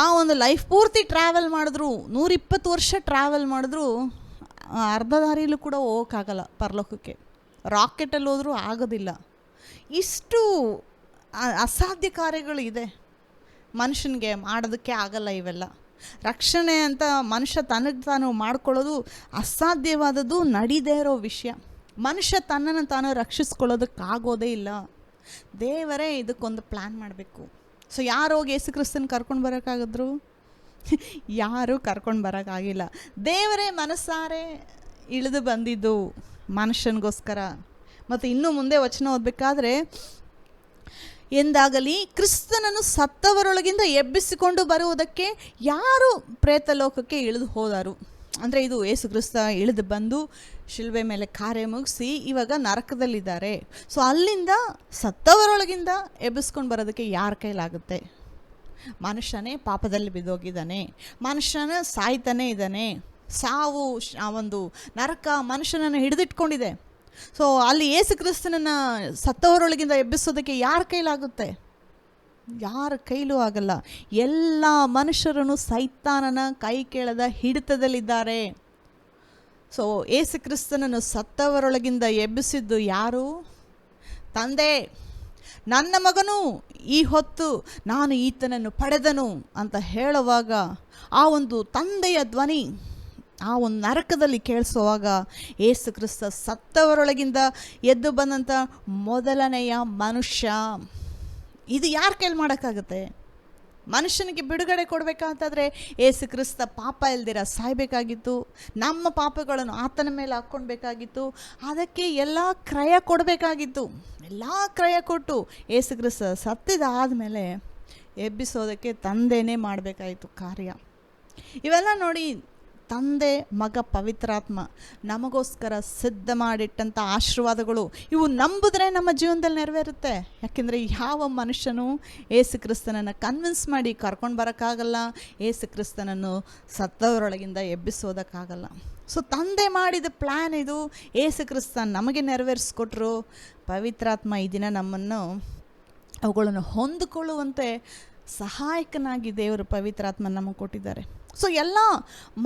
ಆ ಒಂದು ಲೈಫ್ ಪೂರ್ತಿ ಟ್ರಾವೆಲ್ ಮಾಡಿದ್ರು, 120 ವರ್ಷ ಟ್ರಾವೆಲ್ ಮಾಡಿದ್ರು ಅರ್ಧ ದಾರಿಲೂ ಕೂಡ ಹೋಗೋಕ್ಕಾಗಲ್ಲ ಪರಲೋಕಕ್ಕೆ. ರಾಕೆಟಲ್ಲಿ ಹೋದರೂ ಆಗೋದಿಲ್ಲ. ಇಷ್ಟು ಅಸಾಧ್ಯ ಕಾರ್ಯಗಳು ಇದೆ, ಮನುಷ್ಯನಿಗೆ ಮಾಡೋದಕ್ಕೆ ಆಗಲ್ಲ ಇವೆಲ್ಲ. ರಕ್ಷಣೆ ಅಂತ ಮನುಷ್ಯ ತನಗೆ ತಾನು ಮಾಡ್ಕೊಳ್ಳೋದು ಅಸಾಧ್ಯವಾದದ್ದು, ನಡೀದೇ ಇರೋ ವಿಷಯ. ಮನುಷ್ಯ ತನ್ನನ್ನು ತಾನು ರಕ್ಷಿಸ್ಕೊಳ್ಳೋದಕ್ಕಾಗೋದೇ ಇಲ್ಲ. ದೇವರೇ ಇದಕ್ಕೊಂದು ಪ್ಲ್ಯಾನ್ ಮಾಡಬೇಕು. ಸೊ ಯಾರು ಹೋಗಿ ಯೇಸು ಕ್ರಿಸ್ತನ ಕರ್ಕೊಂಡು ಬರೋಕ್ಕಾಗಿದ್ರು? ಯಾರೂ ಕರ್ಕೊಂಡು ಬರೋಕ್ಕಾಗಿಲ್ಲ. ದೇವರೇ ಮನಸ್ಸಾರೆ ಇಳಿದು ಬಂದಿದ್ದು ಮನುಷ್ಯನಿಗೋಸ್ಕರ. ಮತ್ತು ಇನ್ನೂ ಮುಂದೆ ವಚನ ಓದಬೇಕಾದ್ರೆ ಎಂದಾಗಲಿ ಕ್ರಿಸ್ತನನ್ನು ಸತ್ತವರೊಳಗಿಂದ ಎಬ್ಬಿಸಿಕೊಂಡು ಬರುವುದಕ್ಕೆ ಯಾರು ಪ್ರೇತಲೋಕಕ್ಕೆ ಇಳಿದು ಹೋದರು. ಅಂದರೆ ಇದು ಯೇಸು ಕ್ರಿಸ್ತ ಇಳಿದು ಬಂದು ಶಿಲುಬೆ ಮೇಲೆ ಕಾರ್ಯ ಮುಗಿಸಿ ಇವಾಗ ನರಕದಲ್ಲಿದ್ದಾರೆ. ಸೊ ಅಲ್ಲಿಂದ ಸತ್ತವರೊಳಗಿಂದ ಎಬ್ಬಿಸ್ಕೊಂಡು ಬರೋದಕ್ಕೆ ಯಾರ ಕೈಲಾಗುತ್ತೆ? ಮನುಷ್ಯನೇ ಪಾಪದಲ್ಲಿ ಬಿದ್ದೋಗಿದ್ದಾನೆ, ಮನುಷ್ಯನ ಸಾಯ್ತಾನೇ ಇದ್ದಾನೆ, ಸಾವು ಆ ಒಂದು ನರಕ ಮನುಷ್ಯನನ್ನು ಹಿಡಿದಿಟ್ಕೊಂಡಿದೆ. ಸೊ ಅಲ್ಲಿ ಯೇಸು ಕ್ರಿಸ್ತನನ್ನು ಸತ್ತವರೊಳಗಿಂದ ಎಬ್ಬಿಸೋದಕ್ಕೆ ಯಾರ ಕೈಲಾಗುತ್ತೆ? ಯಾರ ಕೈಲೂ ಆಗಲ್ಲ. ಎಲ್ಲ ಮನುಷ್ಯರನ್ನು ಸೈತಾನನ ಕೈ ಕೆಳದ ಹಿಡಿತದಲ್ಲಿದ್ದಾರೆ. ಸೊ ಯೇಸು ಕ್ರಿಸ್ತನನ್ನು ಸತ್ತವರೊಳಗಿಂದ ಎಬ್ಬಿಸಿದ್ದು ಯಾರು? ತಂದೆ. ನನ್ನ ಮಗನು ಈ ಹೊತ್ತು ನಾನು ಈತನನ್ನು ಪಡೆದನು ಅಂತ ಹೇಳುವಾಗ ಆ ಒಂದು ತಂದೆಯ ಧ್ವನಿ ಆ ಒಂದು ನರಕದಲ್ಲಿ ಕೇಳಿಸುವಾಗ ಯೇಸು ಕ್ರಿಸ್ತ ಸತ್ತವರೊಳಗಿಂದ ಎದ್ದು ಬಂದಂಥ ಮೊದಲನೆಯ ಮನುಷ್ಯ. ಇದು ಯಾರ ಕೈಲಿ ಮಾಡೋಕ್ಕಾಗುತ್ತೆ? ಮನುಷ್ಯನಿಗೆ ಬಿಡುಗಡೆ ಕೊಡಬೇಕಾದ್ರೆ ಯೇಸು ಕ್ರಿಸ್ತ ಪಾಪ ಇಲ್ದಿರ ಸಾಯಬೇಕಾಗಿತ್ತು. ನಮ್ಮ ಪಾಪಗಳನ್ನು ಆತನ ಮೇಲೆ ಹಾಕ್ಕೊಳ್ಬೇಕಾಗಿತ್ತು. ಅದಕ್ಕೆ ಎಲ್ಲ ಕ್ರಯ ಕೊಡಬೇಕಾಗಿತ್ತು. ಎಲ್ಲ ಕ್ರಯ ಕೊಟ್ಟು ಯೇಸು ಕ್ರಿಸ್ತ ಸತ್ತಿದಾದಮೇಲೆ ಎಬ್ಬಿಸೋದಕ್ಕೆ ತಂದೆನೇ ಮಾಡಬೇಕಾಯಿತು ಕಾರ್ಯ. ಇವೆಲ್ಲ ನೋಡಿ, ತಂದೆ, ಮಗ, ಪವಿತ್ರಾತ್ಮ ನಮಗೋಸ್ಕರ ಸಿದ್ಧ ಮಾಡಿಟ್ಟಂಥ ಆಶೀರ್ವಾದಗಳು ಇವು ನಂಬಿದ್ರೆ ನಮ್ಮ ಜೀವನದಲ್ಲಿ ನೆರವೇರುತ್ತೆ. ಯಾಕೆಂದರೆ ಯಾವ ಮನುಷ್ಯನೂ ಯೇಸು ಕ್ರಿಸ್ತನನ್ನು ಕನ್ವಿನ್ಸ್ ಮಾಡಿ ಕರ್ಕೊಂಡು ಬರೋಕ್ಕಾಗಲ್ಲ, ಯೇಸು ಕ್ರಿಸ್ತನನ್ನು ಸತ್ತವರೊಳಗಿಂದ ಎಬ್ಬಿಸೋದಕ್ಕಾಗಲ್ಲ. ಸೊ ತಂದೆ ಮಾಡಿದ ಪ್ಲ್ಯಾನ್ ಇದು. ಯೇಸು ಕ್ರಿಸ್ತ ನಮಗೆ ನೆರವೇರಿಸ್ಕೊಟ್ರು. ಪವಿತ್ರಾತ್ಮ ಈ ದಿನ ನಮ್ಮನ್ನು ಅವುಗಳನ್ನು ಹೊಂದಿಕೊಳ್ಳುವಂತೆ ಸಹಾಯಕನಾಗಿ ದೇವರು ಪವಿತ್ರಾತ್ಮ ನಮಗೆ ಕೊಟ್ಟಿದ್ದಾರೆ. ಸೊ ಎಲ್ಲ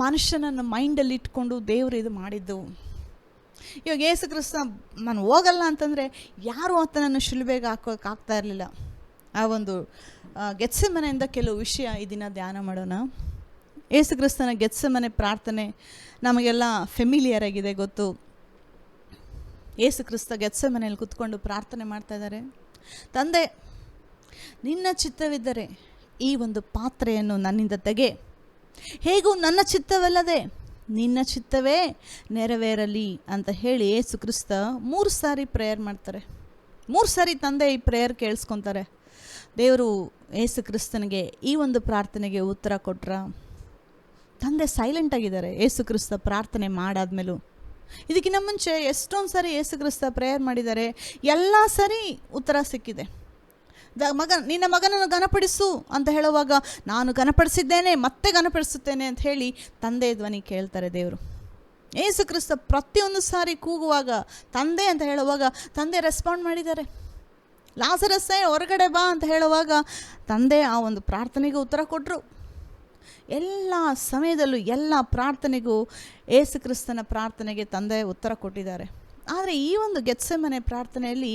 ಮನುಷ್ಯನನ್ನು ಮೈಂಡಲ್ಲಿ ಇಟ್ಕೊಂಡು ದೇವರು ಇದು ಮಾಡಿದ್ದು. ಇವಾಗ ಯೇಸು ಕ್ರಿಸ್ತ ನಾನು ಹೋಗಲ್ಲ ಅಂತಂದರೆ ಯಾರು ಆತನನ್ನು ಶಿಲುಬೆಗೆ ಹಾಕೋಕ್ಕಾಗ್ತಾ ಇರಲಿಲ್ಲ. ಆ ಒಂದು ಗೆತ್ಸೆಮನೆಯಿಂದ ಕೆಲವು ವಿಷಯ ಈ ದಿನ ಧ್ಯಾನ ಮಾಡೋಣ. ಯೇಸು ಕ್ರಿಸ್ತನ ಗೆತ್ಸೆಮನೆ ಪ್ರಾರ್ಥನೆ ನಮಗೆಲ್ಲ ಫೆಮಿಲಿಯರ್ ಆಗಿದೆ, ಗೊತ್ತು. ಯೇಸು ಕ್ರಿಸ್ತ ಗೆತ್ಸೆಮನೆಯಲ್ಲಿ ಕೂತ್ಕೊಂಡು ಪ್ರಾರ್ಥನೆ ಮಾಡ್ತಾ ಇದ್ದಾರೆ. ತಂದೆ, ನಿನ್ನ ಚಿತ್ತವಿದ್ದರೆ ಈ ಒಂದು ಪಾತ್ರೆಯನ್ನು ನನ್ನಿಂದ ತೆಗೆ, ಹೇಗೂ ನನ್ನ ಚಿತ್ತವಲ್ಲದೆ ನಿನ್ನ ಚಿತ್ತವೇ ನೆರವೇರಲಿ ಅಂತ ಹೇಳಿ ಯೇಸು ಕ್ರಿಸ್ತ 3 ಸಾರಿ ಪ್ರೇಯರ್ ಮಾಡ್ತಾರೆ. 3 ಸಾರಿ ತಂದೆ ಈ ಪ್ರೇಯರ್ ಕೇಳಿಸ್ಕೊತಾರೆ. ದೇವರು ಯೇಸು ಕ್ರಿಸ್ತನಿಗೆ ಈ ಒಂದು ಪ್ರಾರ್ಥನೆಗೆ ಉತ್ತರ ಕೊಟ್ರ. ತಂದೆ ಸೈಲೆಂಟ್ ಆಗಿದ್ದಾರೆ ಯೇಸು ಕ್ರಿಸ್ತ ಪ್ರಾರ್ಥನೆ ಮಾಡಾದ್ಮೇಲೂ. ಇದಕ್ಕಿಂತ ಮುಂಚೆ ಎಷ್ಟೊಂದು ಸಾರಿ ಯೇಸು ಕ್ರಿಸ್ತ ಪ್ರೇಯರ್ ಮಾಡಿದ್ದಾರೆ, ಎಲ್ಲ ಸರಿ ಉತ್ತರ ಸಿಕ್ಕಿದೆ. ನಿನ್ನ ಮಗನನ್ನು ಘನಪಡಿಸು ಅಂತ ಹೇಳುವಾಗ ನಾನು ಘನಪಡಿಸಿದ್ದೇನೆ, ಮತ್ತೆ ಘನಪಡಿಸುತ್ತೇನೆ ಅಂತ ಹೇಳಿ ತಂದೆ ಧ್ವನಿ ಕೇಳ್ತಾರೆ ದೇವರು. ಯೇಸು ಕ್ರಿಸ್ತ ಪ್ರತಿಯೊಂದು ಸಾರಿ ಕೂಗುವಾಗ ತಂದೆ ಅಂತ ಹೇಳುವಾಗ ತಂದೆ ರೆಸ್ಪಾಂಡ್ ಮಾಡಿದ್ದಾರೆ. ಲಾಜರಸ್ಸೇ ಹೊರಗಡೆ ಬಾ ಅಂತ ಹೇಳುವಾಗ ತಂದೆ ಆ ಒಂದು ಪ್ರಾರ್ಥನೆಗೆ ಉತ್ತರ ಕೊಟ್ಟರು. ಎಲ್ಲ ಸಮಯದಲ್ಲೂ ಎಲ್ಲ ಪ್ರಾರ್ಥನೆಗೂ ಯೇಸು ಕ್ರಿಸ್ತನ ಪ್ರಾರ್ಥನೆಗೆ ತಂದೆ ಉತ್ತರ ಕೊಟ್ಟಿದ್ದಾರೆ. ಆದರೆ ಈ ಒಂದು ಗೆತ್ಸೆಮನೆ ಪ್ರಾರ್ಥನೆಯಲ್ಲಿ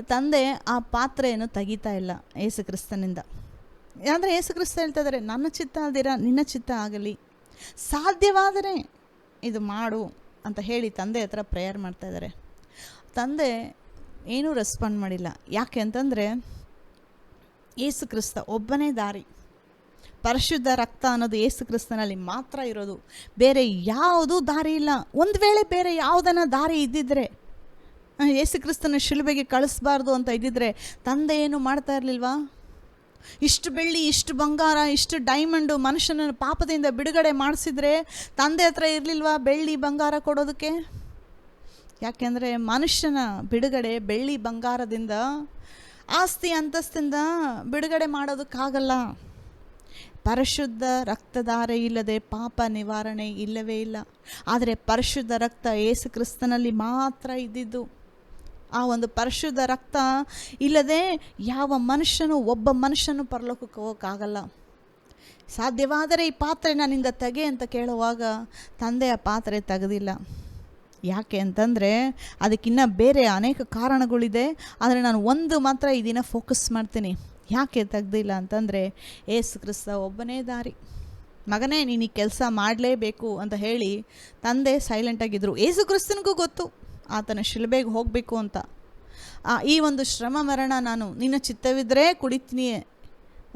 ತಂದೆ ಆ ಪಾತ್ರೆಯನ್ನು ತೆಗಿತಾ ಇಲ್ಲ ಯೇಸು ಕ್ರಿಸ್ತನಿಂದ. ಅಂದರೆ ಯೇಸು ಕ್ರಿಸ್ತ ಹೇಳ್ತಾ ಇದ್ದಾರೆ, ನನ್ನ ಚಿತ್ತ ಅಲ್ದಿರ ನಿನ್ನ ಚಿತ್ತ ಆಗಲಿ, ಸಾಧ್ಯವಾದರೆ ಇದು ಮಾಡು ಅಂತ ಹೇಳಿ ತಂದೆ ಹತ್ರ ಪ್ರೇಯರ್ ಮಾಡ್ತಾ ಇದ್ದಾರೆ. ತಂದೆ ಏನೂ ರೆಸ್ಪಾಂಡ್ ಮಾಡಿಲ್ಲ. ಯಾಕೆ ಅಂತಂದರೆ ಯೇಸು ಕ್ರಿಸ್ತ ಒಬ್ಬನೇ ದಾರಿ. ಪರಿಶುದ್ಧ ರಕ್ತ ಅನ್ನೋದು ಯೇಸು ಕ್ರಿಸ್ತನಲ್ಲಿ ಮಾತ್ರ ಇರೋದು, ಬೇರೆ ಯಾವುದೂ ದಾರಿ ಇಲ್ಲ. ಒಂದು ವೇಳೆ ಬೇರೆ ಯಾವುದನ್ನ ದಾರಿ ಇದ್ದಿದ್ರೆ, ಯೇಸು ಕ್ರಿಸ್ತನ ಶಿಲುಬೆಗೆ ಕಳಿಸ್ಬಾರ್ದು ಅಂತ ಇದ್ದಿದ್ರೆ ತಂದೆ ಏನು ಮಾಡ್ತಾ ಇರಲಿಲ್ವಾ? ಇಷ್ಟು ಬೆಳ್ಳಿ, ಇಷ್ಟು ಬಂಗಾರ, ಇಷ್ಟು ಡೈಮಂಡು ಮನುಷ್ಯನ ಪಾಪದಿಂದ ಬಿಡುಗಡೆ ಮಾಡಿಸಿದ್ರೆ ತಂದೆ ಹತ್ರ ಇರಲಿಲ್ವಾ ಬೆಳ್ಳಿ ಬಂಗಾರ ಕೊಡೋದಕ್ಕೆ? ಯಾಕೆಂದರೆ ಮನುಷ್ಯನ ಬಿಡುಗಡೆ ಬೆಳ್ಳಿ ಬಂಗಾರದಿಂದ, ಆಸ್ತಿ ಅಂತಸ್ತಿಂದ ಬಿಡುಗಡೆ ಮಾಡೋದಕ್ಕಾಗಲ್ಲ. ಪರಿಶುದ್ಧ ರಕ್ತಧಾರೆ ಇಲ್ಲದೆ ಪಾಪ ನಿವಾರಣೆ ಇಲ್ಲವೇ ಇಲ್ಲ. ಆದರೆ ಪರಿಶುದ್ಧ ರಕ್ತ ಯೇಸು ಕ್ರಿಸ್ತನಲ್ಲಿ ಮಾತ್ರ ಇದ್ದಿದ್ದು. ಆ ಒಂದು ಪರಿಶುದ್ಧ ರಕ್ತ ಇಲ್ಲದೆ ಯಾವ ಮನುಷ್ಯನು, ಒಬ್ಬ ಮನುಷ್ಯನು ಪರಲೋಕಕ್ಕೆ ಹೋಗೋಕ್ಕಾಗಲ್ಲ. ಸಾಧ್ಯವಾದರೆ ಈ ಪಾತ್ರೆ ನನ್ನಿಂದ ತೆಗೆ ಅಂತ ಕೇಳುವಾಗ ತಂದೆ ಆ ಪಾತ್ರೆ ತೆಗೆದಿಲ್ಲ. ಯಾಕೆ ಅಂತಂದರೆ ಅದಕ್ಕಿನ್ನ ಬೇರೆ ಅನೇಕ ಕಾರಣಗಳಿದೆ. ಆದರೆ ನಾನು ಒಂದು ಮಾತ್ರ ಈ ದಿನ ಫೋಕಸ್ ಮಾಡ್ತೀನಿ. ಯಾಕೆ ತೆಗ್ದಿಲ್ಲ ಅಂತಂದರೆ ಯೇಸು ಕ್ರಿಸ್ತ ಒಬ್ಬನೇ ದಾರಿ. ಮಗನೇ, ನೀನು ಈ ಕೆಲಸ ಮಾಡಲೇಬೇಕು ಅಂತ ಹೇಳಿ ತಂದೆ ಸೈಲೆಂಟಾಗಿದ್ದರು. ಯೇಸು ಕ್ರಿಸ್ತನಿಗೂ ಗೊತ್ತು ಆತನ ಶಿಲುಬೆಗೆ ಹೋಗಬೇಕು ಅಂತ. ಈ ಒಂದು ಶ್ರಮ ಮರಣ ನಾನು ನಿನ್ನ ಚಿತ್ತವಿದ್ದರೆ ಕುಡಿತೀನಿ,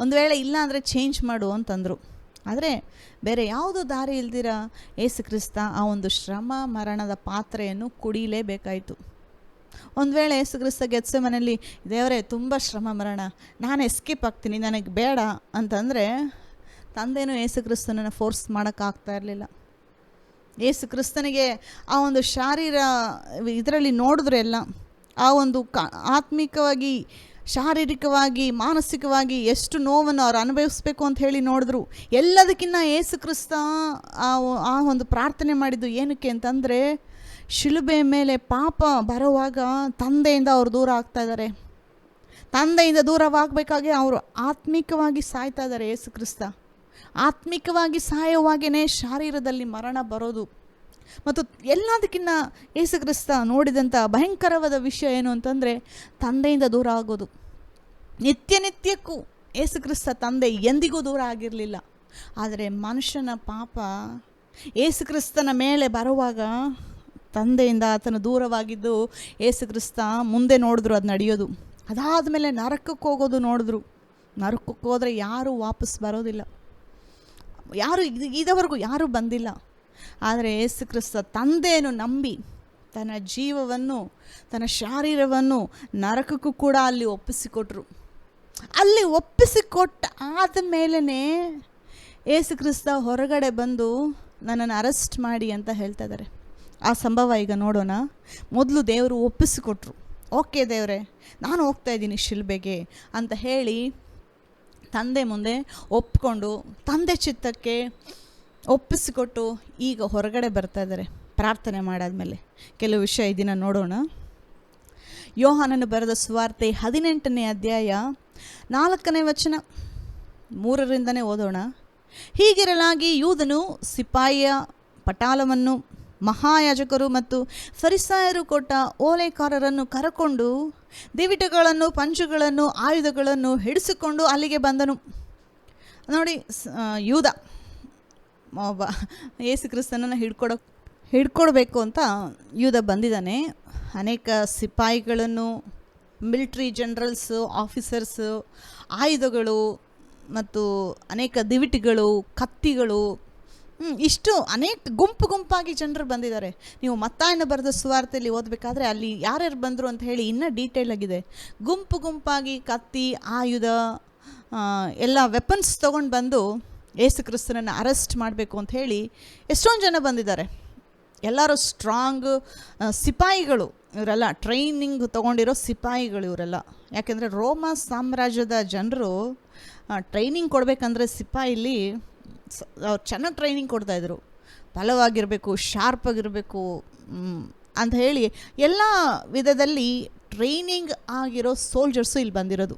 ಒಂದು ವೇಳೆ ಇಲ್ಲ ಅಂದರೆ ಚೇಂಜ್ ಮಾಡು ಅಂತಂದರು. ಆದರೆ ಬೇರೆ ಯಾವುದೂ ದಾರಿ ಇಲ್ದಿರ ಯೇಸು ಕ್ರಿಸ್ತ ಆ ಒಂದು ಶ್ರಮ ಮರಣದ ಪಾತ್ರೆಯನ್ನು ಕುಡಿಯಲೇಬೇಕಾಯಿತು. ಒಂದು ವೇಳೆ ಯೇಸು ಕ್ರಿಸ್ತ ಗೆತ್ಸೆಮನೆಯಲ್ಲಿ ದೇವರೇ ತುಂಬ ಶ್ರಮ ಮರಣ, ನಾನು ಎಸ್ಕೇಪ್ ಆಗ್ತೀನಿ, ನನಗೆ ಬೇಡ ಅಂತಂದರೆ ತಂದೆನೂ ಯೇಸು ಕ್ರಿಸ್ತನನ್ನು ಫೋರ್ಸ್ ಮಾಡೋಕ್ಕಾಗ್ತಾ ಇರಲಿಲ್ಲ. ಯೇಸು ಕ್ರಿಸ್ತನಿಗೆ ಆ ಒಂದು ಇದರಲ್ಲಿ ನೋಡಿದ್ರು ಎಲ್ಲ, ಆ ಒಂದು ಆತ್ಮಿಕವಾಗಿ, ಶಾರೀರಿಕವಾಗಿ, ಮಾನಸಿಕವಾಗಿ ಎಷ್ಟು ನೋವನ್ನು ಅವ್ರು ಅನುಭವಿಸ್ಬೇಕು ಅಂತ ಹೇಳಿ ನೋಡಿದ್ರು. ಎಲ್ಲದಕ್ಕಿಂತ ಯೇಸು ಕ್ರಿಸ್ತ ಆ ಒಂದು ಪ್ರಾರ್ಥನೆ ಮಾಡಿದ್ದು ಏನಕ್ಕೆ ಅಂತಂದರೆ, ಶಿಲುಬೆ ಮೇಲೆ ಪಾಪ ಬರುವಾಗ ತಂದೆಯಿಂದ ಅವರು ದೂರ ಆಗ್ತಾ ಇದ್ದಾರೆ. ತಂದೆಯಿಂದ ದೂರವಾಗಬೇಕಾಗಿ ಅವರು ಆತ್ಮಿಕವಾಗಿ ಸಾಯ್ತಾ ಇದ್ದಾರೆ. ಯೇಸು ಕ್ರಿಸ್ತ ಆತ್ಮಿಕವಾಗಿ ಸಾಯೋವಾಗೇ ಶಾರೀರದಲ್ಲಿ ಮರಣ ಬರೋದು. ಮತ್ತು ಎಲ್ಲದಕ್ಕಿಂತ ಯೇಸು ಕ್ರಿಸ್ತ ನೋಡಿದಂಥ ಭಯಂಕರವಾದ ವಿಷಯ ಏನು ಅಂತಂದರೆ ತಂದೆಯಿಂದ ದೂರ ಆಗೋದು. ನಿತ್ಯಕ್ಕೂ ಯೇಸು ಕ್ರಿಸ್ತ ತಂದೆ ಎಂದಿಗೂ ದೂರ ಆಗಿರಲಿಲ್ಲ. ಆದರೆ ಮನುಷ್ಯನ ಪಾಪ ಯೇಸು ಕ್ರಿಸ್ತನ ಮೇಲೆ ಬರುವಾಗ ತಂದೆಯಿಂದ ಆತನು ದೂರವಾಗಿದ್ದು ಯೇಸು ಕ್ರಿಸ್ತ ಮುಂದೆ ನೋಡಿದ್ರು ಅದು ನಡೆಯೋದು. ಅದಾದಮೇಲೆ ನರಕಕ್ಕೆ ಹೋಗೋದು ನೋಡಿದ್ರು. ನರಕಕ್ಕೆ ಹೋದರೆ ಯಾರೂ ವಾಪಸ್ ಬರೋದಿಲ್ಲ, ಯಾರು ಇದುವರೆಗೂ ಯಾರೂ ಬಂದಿಲ್ಲ. ಆದರೆ ಯೇಸು ಕ್ರಿಸ್ತ ತಂದೆಯನ್ನು ನಂಬಿ ತನ್ನ ಜೀವವನ್ನು, ತನ್ನ ಶಾರೀರವನ್ನು ನರಕಕ್ಕೂ ಕೂಡ ಅಲ್ಲಿ ಒಪ್ಪಿಸಿಕೊಟ್ರು. ಅಲ್ಲಿ ಒಪ್ಪಿಸಿಕೊಟ್ಟ ಆದ ಮೇಲೇ ಯೇಸು ಕ್ರಿಸ್ತ ಹೊರಗಡೆ ಬಂದು ನನ್ನನ್ನು ಅರೆಸ್ಟ್ ಮಾಡಿ ಅಂತ ಹೇಳ್ತಾ ಇದ್ದಾರೆ. ಆ ಸಂಭವ ಈಗ ನೋಡೋಣ. ಮೊದಲು ದೇವರು ಒಪ್ಪಿಸಿಕೊಟ್ರು. ಓಕೆ ದೇವರೇ, ನಾನು ಹೋಗ್ತಾ ಇದ್ದೀನಿ ಶಿಲ್ಬೆಗೆ ಅಂತ ಹೇಳಿ ತಂದೆ ಮುಂದೆ ಒಪ್ಕೊಂಡು, ತಂದೆ ಚಿತ್ತಕ್ಕೆ ಒಪ್ಪಿಸಿಕೊಟ್ಟು ಈಗ ಹೊರಗಡೆ ಬರ್ತಾ ಇದ್ದಾರೆ ಪ್ರಾರ್ಥನೆ ಮಾಡಾದ್ಮೇಲೆ. ಕೆಲವು ವಿಷಯ ಈ ದಿನ ನೋಡೋಣ. ಯೋಹಾನನು ಬರೆದ ಸುವಾರ್ತೆ 18ನೇ ಅಧ್ಯಾಯ 4ನೇ ವಚನ 3ರಿಂದನೇ ಓದೋಣ. ಹೀಗಿರಲಾಗಿ ಯೂದನು ಸಿಪಾಯಿಯ ಪಟಾಲವನ್ನು, ಮಹಾಯಾಜಕರು ಮತ್ತು ಫರಿಸಾಯರು ಕೊಟ್ಟ ಓಲೆಕಾರರನ್ನು ಕರಕೊಂಡು ದಿವಿಟಗಳನ್ನು, ಪಂಚುಗಳನ್ನು, ಆಯುಧಗಳನ್ನು ಹಿಡಿಸಿಕೊಂಡು ಅಲ್ಲಿಗೆ ಬಂದನು. ನೋಡಿ, ಯೂದ ಒಬ್ಬ ಯೇಸು ಕ್ರಿಸ್ತನನ್ನು ಹಿಡ್ಕೊಡ್ಬೇಕು ಅಂತ ಯೂದ ಬಂದಿದ್ದಾನೆ. ಅನೇಕ ಸಿಪಾಯಿಗಳನ್ನು, ಮಿಲಿಟ್ರಿ ಜನರಲ್ಸು, ಆಫೀಸರ್ಸು, ಆಯುಧಗಳು ಮತ್ತು ಅನೇಕ ದಿವಿಟಿಗಳು, ಕತ್ತಿಗಳು, ಇಷ್ಟು ಅನೇಕ ಗುಂಪಾಗಿ ಜನರು ಬಂದಿದ್ದಾರೆ. ನೀವು ಮತ್ತಾಯನ ಬರೆದ ಸುವಾರ್ತೆಯಲ್ಲಿ ಓದಬೇಕಾದ್ರೆ ಅಲ್ಲಿ ಯಾರ್ಯಾರು ಬಂದರು ಅಂತ ಹೇಳಿ ಇನ್ನೂ ಡೀಟೇಲ್ ಆಗಿದೆ. ಗುಂಪಾಗಿ ಕತ್ತಿ, ಆಯುಧ, ಎಲ್ಲ ವೆಪನ್ಸ್ ತೊಗೊಂಡು ಬಂದು ಯೇಸು ಕ್ರಿಸ್ತನನ್ನು ಅರೆಸ್ಟ್ ಮಾಡಬೇಕು ಅಂತ ಹೇಳಿ ಎಷ್ಟೊಂದು ಜನ ಬಂದಿದ್ದಾರೆ. ಎಲ್ಲರೂ ಸ್ಟ್ರಾಂಗ್ ಸಿಪಾಯಿಗಳು ಇವರೆಲ್ಲ, ಟ್ರೈನಿಂಗ್ ತೊಗೊಂಡಿರೋ ಸಿಪಾಯಿಗಳು ಇವರೆಲ್ಲ. ಯಾಕೆಂದರೆ ರೋಮ ಸಾಮ್ರಾಜ್ಯದ ಜನರು ಟ್ರೈನಿಂಗ್ ಕೊಡಬೇಕಂದ್ರೆ ಸಿಪಾಯಿಲಿ ಅವ್ರು ಚೆನ್ನಾಗಿ ಟ್ರೈನಿಂಗ್ ಕೊಡ್ತಾಯಿದ್ರು. ಬಲವಾಗಿರಬೇಕು, ಶಾರ್ಪಾಗಿರಬೇಕು ಅಂತ ಹೇಳಿ ಎಲ್ಲ ವಿಧದಲ್ಲಿ ಟ್ರೈನಿಂಗ್ ಆಗಿರೋ ಸೋಲ್ಜರ್ಸು ಇಲ್ಲಿ ಬಂದಿರೋದು.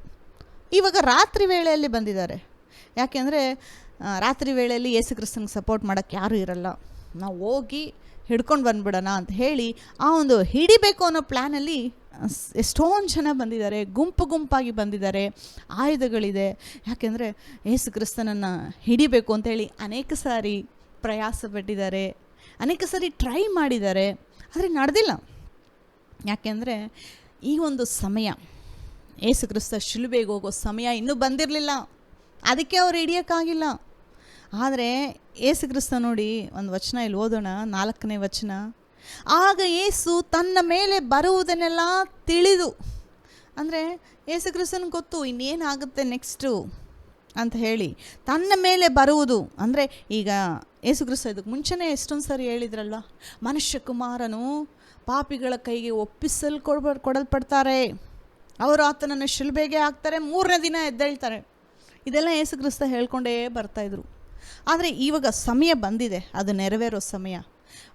ಇವಾಗ ರಾತ್ರಿ ವೇಳೆಯಲ್ಲಿ ಬಂದಿದ್ದಾರೆ. ಯಾಕೆಂದರೆ ರಾತ್ರಿ ವೇಳೆಯಲ್ಲಿ ಯೇಸು ಕ್ರಿಸ್ತನಿಗೆ ಸಪೋರ್ಟ್ ಮಾಡೋಕ್ಕೆ ಯಾರೂ ಇರಲ್ಲ. ನಾವು ಹೋಗಿ ಹಿಡ್ಕೊಂಡು ಬಂದ್ಬಿಡೋಣ ಅಂತ ಹೇಳಿ ಆ ಒಂದು ಹಿಡಿಬೇಕು ಅನ್ನೋ ಪ್ಲ್ಯಾನಲ್ಲಿ ಎಷ್ಟೊಂದು ಜನ ಬಂದಿದ್ದಾರೆ, ಗುಂಪಾಗಿ ಬಂದಿದ್ದಾರೆ. ಆಯುಧಗಳಿದೆ. ಯಾಕೆಂದರೆ ಯೇಸು ಕ್ರಿಸ್ತನನ್ನು ಹಿಡಿಬೇಕು ಅಂತೇಳಿ ಅನೇಕ ಸಾರಿ ಪ್ರಯಾಸ ಪಟ್ಟಿದ್ದಾರೆ, ಅನೇಕ ಸಾರಿ ಟ್ರೈ ಮಾಡಿದ್ದಾರೆ, ಆದರೆ ನಡೆದಿಲ್ಲ. ಯಾಕೆಂದರೆ ಈ ಒಂದು ಸಮಯ, ಯೇಸು ಕ್ರಿಸ್ತ ಶಿಲುಬೆಗೆ ಹೋಗೋ ಸಮಯ ಇನ್ನೂ ಬಂದಿರಲಿಲ್ಲ. ಅದಕ್ಕೆ ಅವ್ರು ಹಿಡಿಯೋಕ್ಕಾಗಿಲ್ಲ. ಆದರೆ ಯೇಸು ಕ್ರಿಸ್ತ ನೋಡಿ, ಒಂದು ವಚನ ಇಲ್ಲಿ ಓದೋಣ, 4ನೇ ವಚನ. ಆಗ ಯೇಸು ತನ್ನ ಮೇಲೆ ಬರುವುದನ್ನೆಲ್ಲ ತಿಳಿದು, ಅಂದರೆ ಯೇಸು ಕ್ರಿಸ್ತನಿಗೆ ಗೊತ್ತು ಇನ್ನೇನಾಗುತ್ತೆ ನೆಕ್ಸ್ಟು ಅಂತ ಹೇಳಿ, ತನ್ನ ಮೇಲೆ ಬರುವುದು ಅಂದರೆ ಈಗ ಯೇಸು ಕ್ರಿಸ್ತ ಇದಕ್ಕೆ ಮುಂಚೆನೇ ಎಷ್ಟೊಂದು ಸಾರಿ ಹೇಳಿದ್ರಲ್ವ, ಮನುಷ್ಯ ಕುಮಾರನು ಪಾಪಿಗಳ ಕೈಗೆ ಕೊಡಲ್ಪಡ್ತಾರೆ, ಅವರು ಆತನನ್ನು ಶಿಲುಬೆಗೆ ಹಾಕ್ತಾರೆ, 3ನೇ ದಿನ ಎದ್ದೇಳ್ತಾರೆ. ಇದೆಲ್ಲ ಯೇಸು ಕ್ರಿಸ್ತ ಹೇಳ್ಕೊಂಡೇ ಬರ್ತಾಯಿದ್ರು. ಆದರೆ ಇವಾಗ ಸಮಯ ಬಂದಿದೆ, ಅದು ನೆರವೇರೋ ಸಮಯ.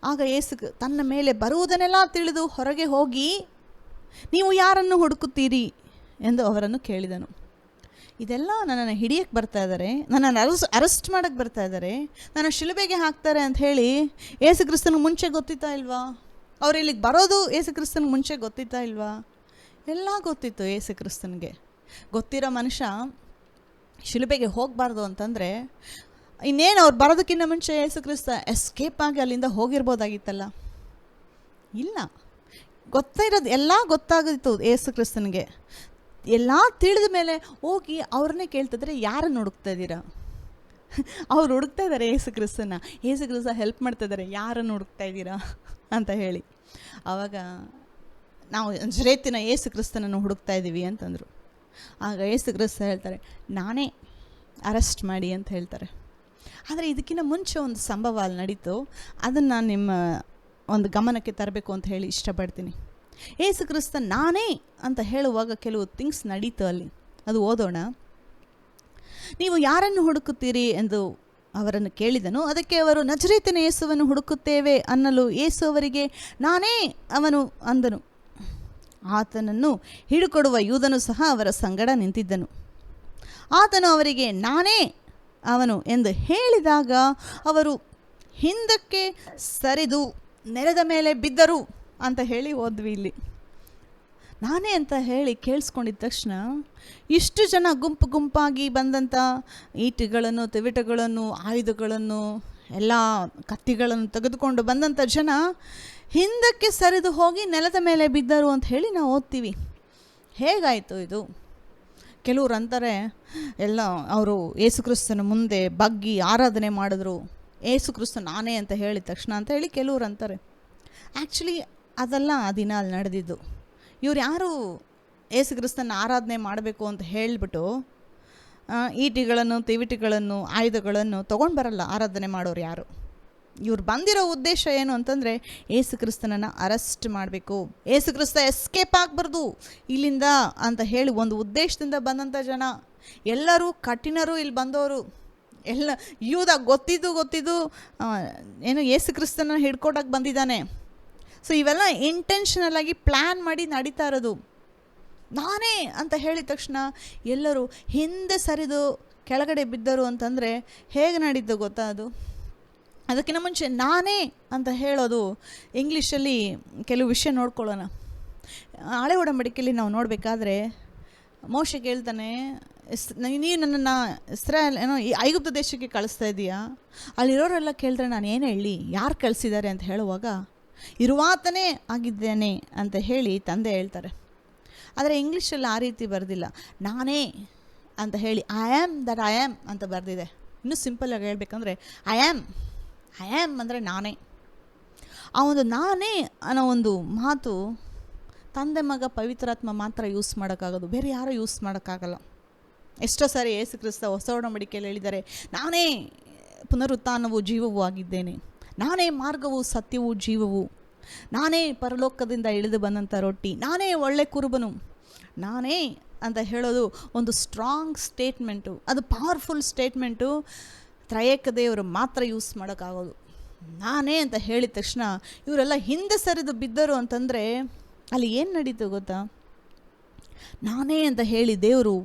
ಆಗ ಯೇಸು ತನ್ನ ಮೇಲೆ ಬರುವುದನ್ನೆಲ್ಲ ತಿಳಿದು ಹೊರಗೆ ಹೋಗಿ, ನೀವು ಯಾರನ್ನು ಹುಡುಕುತ್ತೀರಿ ಎಂದು ಅವರನ್ನು ಕೇಳಿದನು. ಇದೆಲ್ಲ ನನ್ನನ್ನು ಹಿಡಿಯಕ್ಕೆ ಬರ್ತಾ ಇದ್ದಾರೆ, ನನ್ನನ್ನು ಅರೆಸ್ಟ್ ಮಾಡೋಕ್ಕೆ ಬರ್ತಾ ಇದ್ದಾರೆ, ನನ್ನ ಶಿಲುಬೆಗೆ ಹಾಕ್ತಾರೆ ಅಂತ ಹೇಳಿ ಯೇಸು ಕ್ರಿಸ್ತನಿಗೆ ಮುಂಚೆ ಗೊತ್ತಿತ್ತಾ ಇಲ್ವಾ? ಅವ್ರು ಇಲ್ಲಿಗೆ ಬರೋದು ಯೇಸು ಕ್ರಿಸ್ತನಿಗೆ ಮುಂಚೆ ಗೊತ್ತಿತ್ತಾ ಇಲ್ವಾ? ಎಲ್ಲ ಗೊತ್ತಿತ್ತು ಯೇಸು ಕ್ರಿಸ್ತನಿಗೆ. ಗೊತ್ತಿರೋ ಮನುಷ್ಯ ಶಿಲುಬೆಗೆ ಹೋಗಬಾರ್ದು ಅಂತಂದರೆ ಇನ್ನೇನು ಅವ್ರು ಬರೋದಕ್ಕಿಂತ ಮುಂಚೆ ಯೇಸು ಕ್ರಿಸ್ತ ಎಸ್ಕೇಪ್ ಆಗಿ ಅಲ್ಲಿಂದ ಹೋಗಿರ್ಬೋದಾಗಿತ್ತಲ್ಲ. ಇಲ್ಲ, ಗೊತ್ತಿರೋದು ಎಲ್ಲ ಗೊತ್ತಾಗಿತ್ತು ಯೇಸು ಕ್ರಿಸ್ತನಿಗೆ. ಎಲ್ಲ ತಿಳಿದ ಮೇಲೆ ಹೋಗಿ ಅವ್ರನ್ನೇ ಕೇಳ್ತಿದ್ರೆ, ಯಾರನ್ನು ಹುಡುಕ್ತಾ ಇದ್ದೀರಾ? ಅವ್ರು ಹುಡುಕ್ತಾ ಇದ್ದಾರೆ ಯೇಸು ಕ್ರಿಸ್ತನ. ಯೇಸು ಕ್ರಿಸ್ತ ಹೆಲ್ಪ್ ಮಾಡ್ತಾ ಇದ್ದಾರೆ, ಯಾರನ್ನು ಹುಡುಕ್ತಾ ಇದ್ದೀರಾ ಅಂತ ಹೇಳಿ. ಆವಾಗ ನಾವು ನಜರೇತಿನ ಯೇಸು ಕ್ರಿಸ್ತನನ್ನು ಹುಡುಕ್ತಾ ಇದ್ದೀವಿ ಅಂತಂದರು. ಆಗ ಯೇಸು ಕ್ರಿಸ್ತ ಹೇಳ್ತಾರೆ, ನಾನೇ ಅರೆಸ್ಟ್ ಮಾಡಿ ಅಂತ ಹೇಳ್ತಾರೆ. ಆದರೆ ಇದಕ್ಕಿಂತ ಮುಂಚೆ ಒಂದು ಸಂಭವ ಅಲ್ಲಿ ನಡೀತು, ಅದನ್ನು ನಾನು ನಿಮ್ಮ ಒಂದು ಗಮನಕ್ಕೆ ತರಬೇಕು ಅಂತ ಹೇಳಿ ಇಷ್ಟಪಡ್ತೀನಿ. ಯೇಸು ಕ್ರಿಸ್ತ ನಾನೇ ಅಂತ ಹೇಳುವಾಗ ಕೆಲವು ಥಿಂಗ್ಸ್ ನಡೀತು ಅಲ್ಲಿ, ಅದು ಓದೋಣ. ನೀವು ಯಾರನ್ನು ಹುಡುಕುತ್ತೀರಿ ಎಂದು ಅವರನ್ನು ಕೇಳಿದನು. ಅದಕ್ಕೆ ಅವರು, ನಜರೇತಿನ ಯೇಸುವನ್ನು ಹುಡುಕುತ್ತೇವೆ ಅನ್ನಲು ಯೇಸು ಅವರಿಗೆ, ನಾನೇ ಅವನು ಅಂದನು. ಆತನನ್ನು ಹಿಡುಕೊಡುವ ಯೂದನು ಸಹ ಅವರ ಸಂಗಡ ನಿಂತಿದ್ದನು. ಆತನು ಅವರಿಗೆ, ನಾನೇ ಅವನು ಎಂದು ಹೇಳಿದಾಗ ಅವರು ಹಿಂದಕ್ಕೆ ಸರಿದು ನೆಲದ ಮೇಲೆ ಬಿದ್ದರು ಅಂತ ಹೇಳಿ ಓದ್ವಿ ಇಲ್ಲಿ. ನಾನೇ ಅಂತ ಹೇಳಿ ಕೇಳಿಸ್ಕೊಂಡಿದ್ದ ತಕ್ಷಣ ಇಷ್ಟು ಜನ ಗುಂಪು ಗುಂಪಾಗಿ ಬಂದಂಥ ಈಟಿಗಳನ್ನು, ತಿವಿಟಗಳನ್ನು, ಆಯುಧಗಳನ್ನು, ಎಲ್ಲ ಕತ್ತಿಗಳನ್ನು ತೆಗೆದುಕೊಂಡು ಬಂದಂಥ ಜನ ಹಿಂದಕ್ಕೆ ಸರಿದು ಹೋಗಿ ನೆಲದ ಮೇಲೆ ಬಿದ್ದರು ಅಂತ ಹೇಳಿ ನಾವು ಓದ್ತೀವಿ. ಹೇಗಾಯಿತು ಇದು? ಕೆಲವರು ಅಂತಾರೆ, ಎಲ್ಲ ಅವರು ಯೇಸುಕ್ರಿಸ್ತನ ಮುಂದೆ ಬಗ್ಗಿ ಆರಾಧನೆ ಮಾಡಿದ್ರು, ಯೇಸುಕ್ರಿಸ್ತ ನಾನೇ ಅಂತ ಹೇಳಿದ ತಕ್ಷಣ ಅಂತ ಹೇಳಿ ಕೆಲವರು ಅಂತಾರೆ. ಆ್ಯಕ್ಚುಲಿ ಅದೆಲ್ಲ ಆ ದಿನ ಅಲ್ಲಿ ನಡೆದಿದ್ದು. ಇವ್ರು ಯಾರು ಯೇಸುಕ್ರಿಸ್ತನ ಆರಾಧನೆ ಮಾಡಬೇಕು ಅಂತ ಹೇಳಿಬಿಟ್ಟು ಈಟಿಗಳನ್ನು, ತಿವಿಟಿಗಳನ್ನು, ಆಯುಧಗಳನ್ನು ತೊಗೊಂಡು ಬರಲ್ಲ ಆರಾಧನೆ ಮಾಡೋರು ಯಾರು. ಇವ್ರು ಬಂದಿರೋ ಉದ್ದೇಶ ಏನು ಅಂತಂದರೆ ಯೇಸುಕ್ರಿಸ್ತನನ್ನು ಅರೆಸ್ಟ್ ಮಾಡಬೇಕು, ಯೇಸುಕ್ರಿಸ್ತ ಎಸ್ಕೇಪ್ ಆಗಬಾರ್ದು ಇಲ್ಲಿಂದ ಅಂತ ಹೇಳಿ ಒಂದು ಉದ್ದೇಶದಿಂದ ಬಂದಂಥ ಜನ ಎಲ್ಲರೂ ಕಠಿಣರು. ಇಲ್ಲಿ ಬಂದವರು ಎಲ್ಲ ಯೂದ ಗೊತ್ತಿದ್ದು ಏನು ಯೇಸುಕ್ರಿಸ್ತನ ಹಿಡ್ಕೊಡಕ್ಕೆ ಬಂದಿದ್ದಾನೆ. ಸೊ ಇವೆಲ್ಲ ಇಂಟೆನ್ಷನಲ್ ಆಗಿ ಪ್ಲ್ಯಾನ್ ಮಾಡಿ ನಡೀತಾ ಇರೋದು. ನಾನೇ ಅಂತ ಹೇಳಿದ ತಕ್ಷಣ ಎಲ್ಲರೂ ಹಿಂದೆ ಸರಿದು ಕೆಳಗಡೆ ಬಿದ್ದರು ಅಂತಂದರೆ ಹೇಗೆ ನಡೀತು ಗೊತ್ತಾ ಅದು? ಅದಕ್ಕಿಂತ ಮುಂಚೆ ನಾನೇ ಅಂತ ಹೇಳೋದು ಇಂಗ್ಲೀಷಲ್ಲಿ ಕೆಲವು ವಿಷಯ ನೋಡ್ಕೊಳ್ಳೋಣ. ಹಳೆ ಒಡಂಬಡಿಕೆಯಲ್ಲಿ ನಾವು ನೋಡಬೇಕಾದ್ರೆ ಮೋಶೆ ಕೇಳ್ತಾನೆ, ನೀನು ನನ್ನನ್ನು ಇಸ್ರಾಯೇಲ್ ಏನೋ ಐಗುಪ್ತ ದೇಶಕ್ಕೆ ಕಳಿಸ್ತಾ ಇದೀಯಾ, ಅಲ್ಲಿರೋರೆಲ್ಲ ಕೇಳಿದ್ರೆ ನಾನು ಏನು ಹೇಳಿ, ಯಾರು ಕಳಿಸಿದ್ದಾರೆ ಅಂತ ಹೇಳುವಾಗ ಇರುವಾತನೇ ಆಗಿದ್ದೇನೆ ಅಂತ ಹೇಳಿ ತಂದೆ ಹೇಳ್ತಾರೆ. ಆದರೆ ಇಂಗ್ಲೀಷಲ್ಲಿ ಆ ರೀತಿ ಬರೆದಿಲ್ಲ. ನಾನೇ ಅಂತ ಹೇಳಿ I am that I am ಅಂತ ಬರೆದಿದೆ. ಇನ್ನೂ ಸಿಂಪಲ್ಲಾಗಿ ಹೇಳ್ಬೇಕಂದ್ರೆ ಐ ಆಮ್ ಅಂದರೆ ನಾನೇ. ಆ ಒಂದು ನಾನೇ ಅನ್ನೋ ಒಂದು ಮಾತು ತಂದೆ, ಮಗ, ಪವಿತ್ರಾತ್ಮ ಮಾತ್ರ ಯೂಸ್ ಮಾಡೋಕ್ಕಾಗೋದು, ಬೇರೆ ಯಾರೂ ಯೂಸ್ ಮಾಡೋಕ್ಕಾಗಲ್ಲ. ಎಷ್ಟೋ ಸಾರಿ ಯೇಸು ಕ್ರಿಸ್ತ ಹೊಸ ಒಡಂಬಡಿಕೆಯಲ್ಲಿ ಹೇಳಿದ್ದಾರೆ, ನಾನೇ ಪುನರುತ್ಥಾನವೂ ಜೀವವೂ ಆಗಿದ್ದೇನೆ, ನಾನೇ ಮಾರ್ಗವೂ ಸತ್ಯವೂ ಜೀವವೂ, ನಾನೇ ಪರಲೋಕದಿಂದ ಇಳಿದು ಬಂದಂಥ ರೊಟ್ಟಿ, ನಾನೇ ಒಳ್ಳೆ ಕುರುಬನು. ನಾನೇ ಅಂತ ಹೇಳೋದು ಒಂದು ಸ್ಟ್ರಾಂಗ್ ಸ್ಟೇಟ್ಮೆಂಟು, ಅದು ಪವರ್ಫುಲ್ ಸ್ಟೇಟ್ಮೆಂಟು. ತ್ರಯೇಕ ದೇವರು ಮಾತ್ರ ಯೂಸ್ ಮಾಡೋಕ್ಕಾಗೋದು. ನಾನೇ ಅಂತ ಹೇಳಿದ ತಕ್ಷಣ ಇವರೆಲ್ಲ ಹಿಂದೆ ಸರಿದು ಬಿದ್ದರು ಅಂತಂದರೆ ಅಲ್ಲಿ ಏನು ನಡೀತು ಗೊತ್ತಾ? ನಾನೇ ಅಂತ ಹೇಳಿ ದೇವರು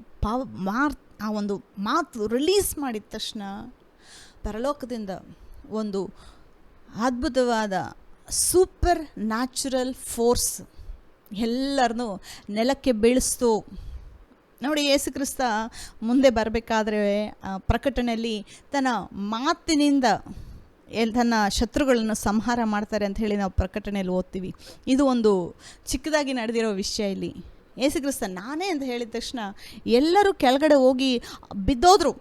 ಆ ಒಂದು ಮಾತು ರಿಲೀಸ್ ಮಾಡಿದ ತಕ್ಷಣ ಪರಲೋಕದಿಂದ ಒಂದು ಅದ್ಭುತವಾದ ಸೂಪರ್ ನ್ಯಾಚುರಲ್ ಫೋರ್ಸ್ ಎಲ್ಲರನ್ನೂ ನೆಲಕ್ಕೆ ಬೀಳಿಸ್ತು. ನೋಡಿ, ಯೇಸು ಕ್ರಿಸ್ತ ಮುಂದೆ ಬರಬೇಕಾದ್ರೆ ಪ್ರಕಟಣೆಯಲ್ಲಿ ತನ್ನ ಮಾತಿನಿಂದ ತನ್ನ ಶತ್ರುಗಳನ್ನು ಸಂಹಾರ ಮಾಡ್ತಾರೆ ಅಂತ ಹೇಳಿ ನಾವು ಪ್ರಕಟಣೆಯಲ್ಲಿ ಓದ್ತೀವಿ. ಇದು ಒಂದು ಚಿಕ್ಕದಾಗಿ ನಡೆದಿರೋ ವಿಷಯ. ಇಲ್ಲಿ ಯೇಸು ಕ್ರಿಸ್ತ ನಾನೇ ಅಂತ ಹೇಳಿದ ತಕ್ಷಣ ಎಲ್ಲರೂ ಕೆಳಗಡೆ ಹೋಗಿ ಬಿದ್ದೋದ್ರು.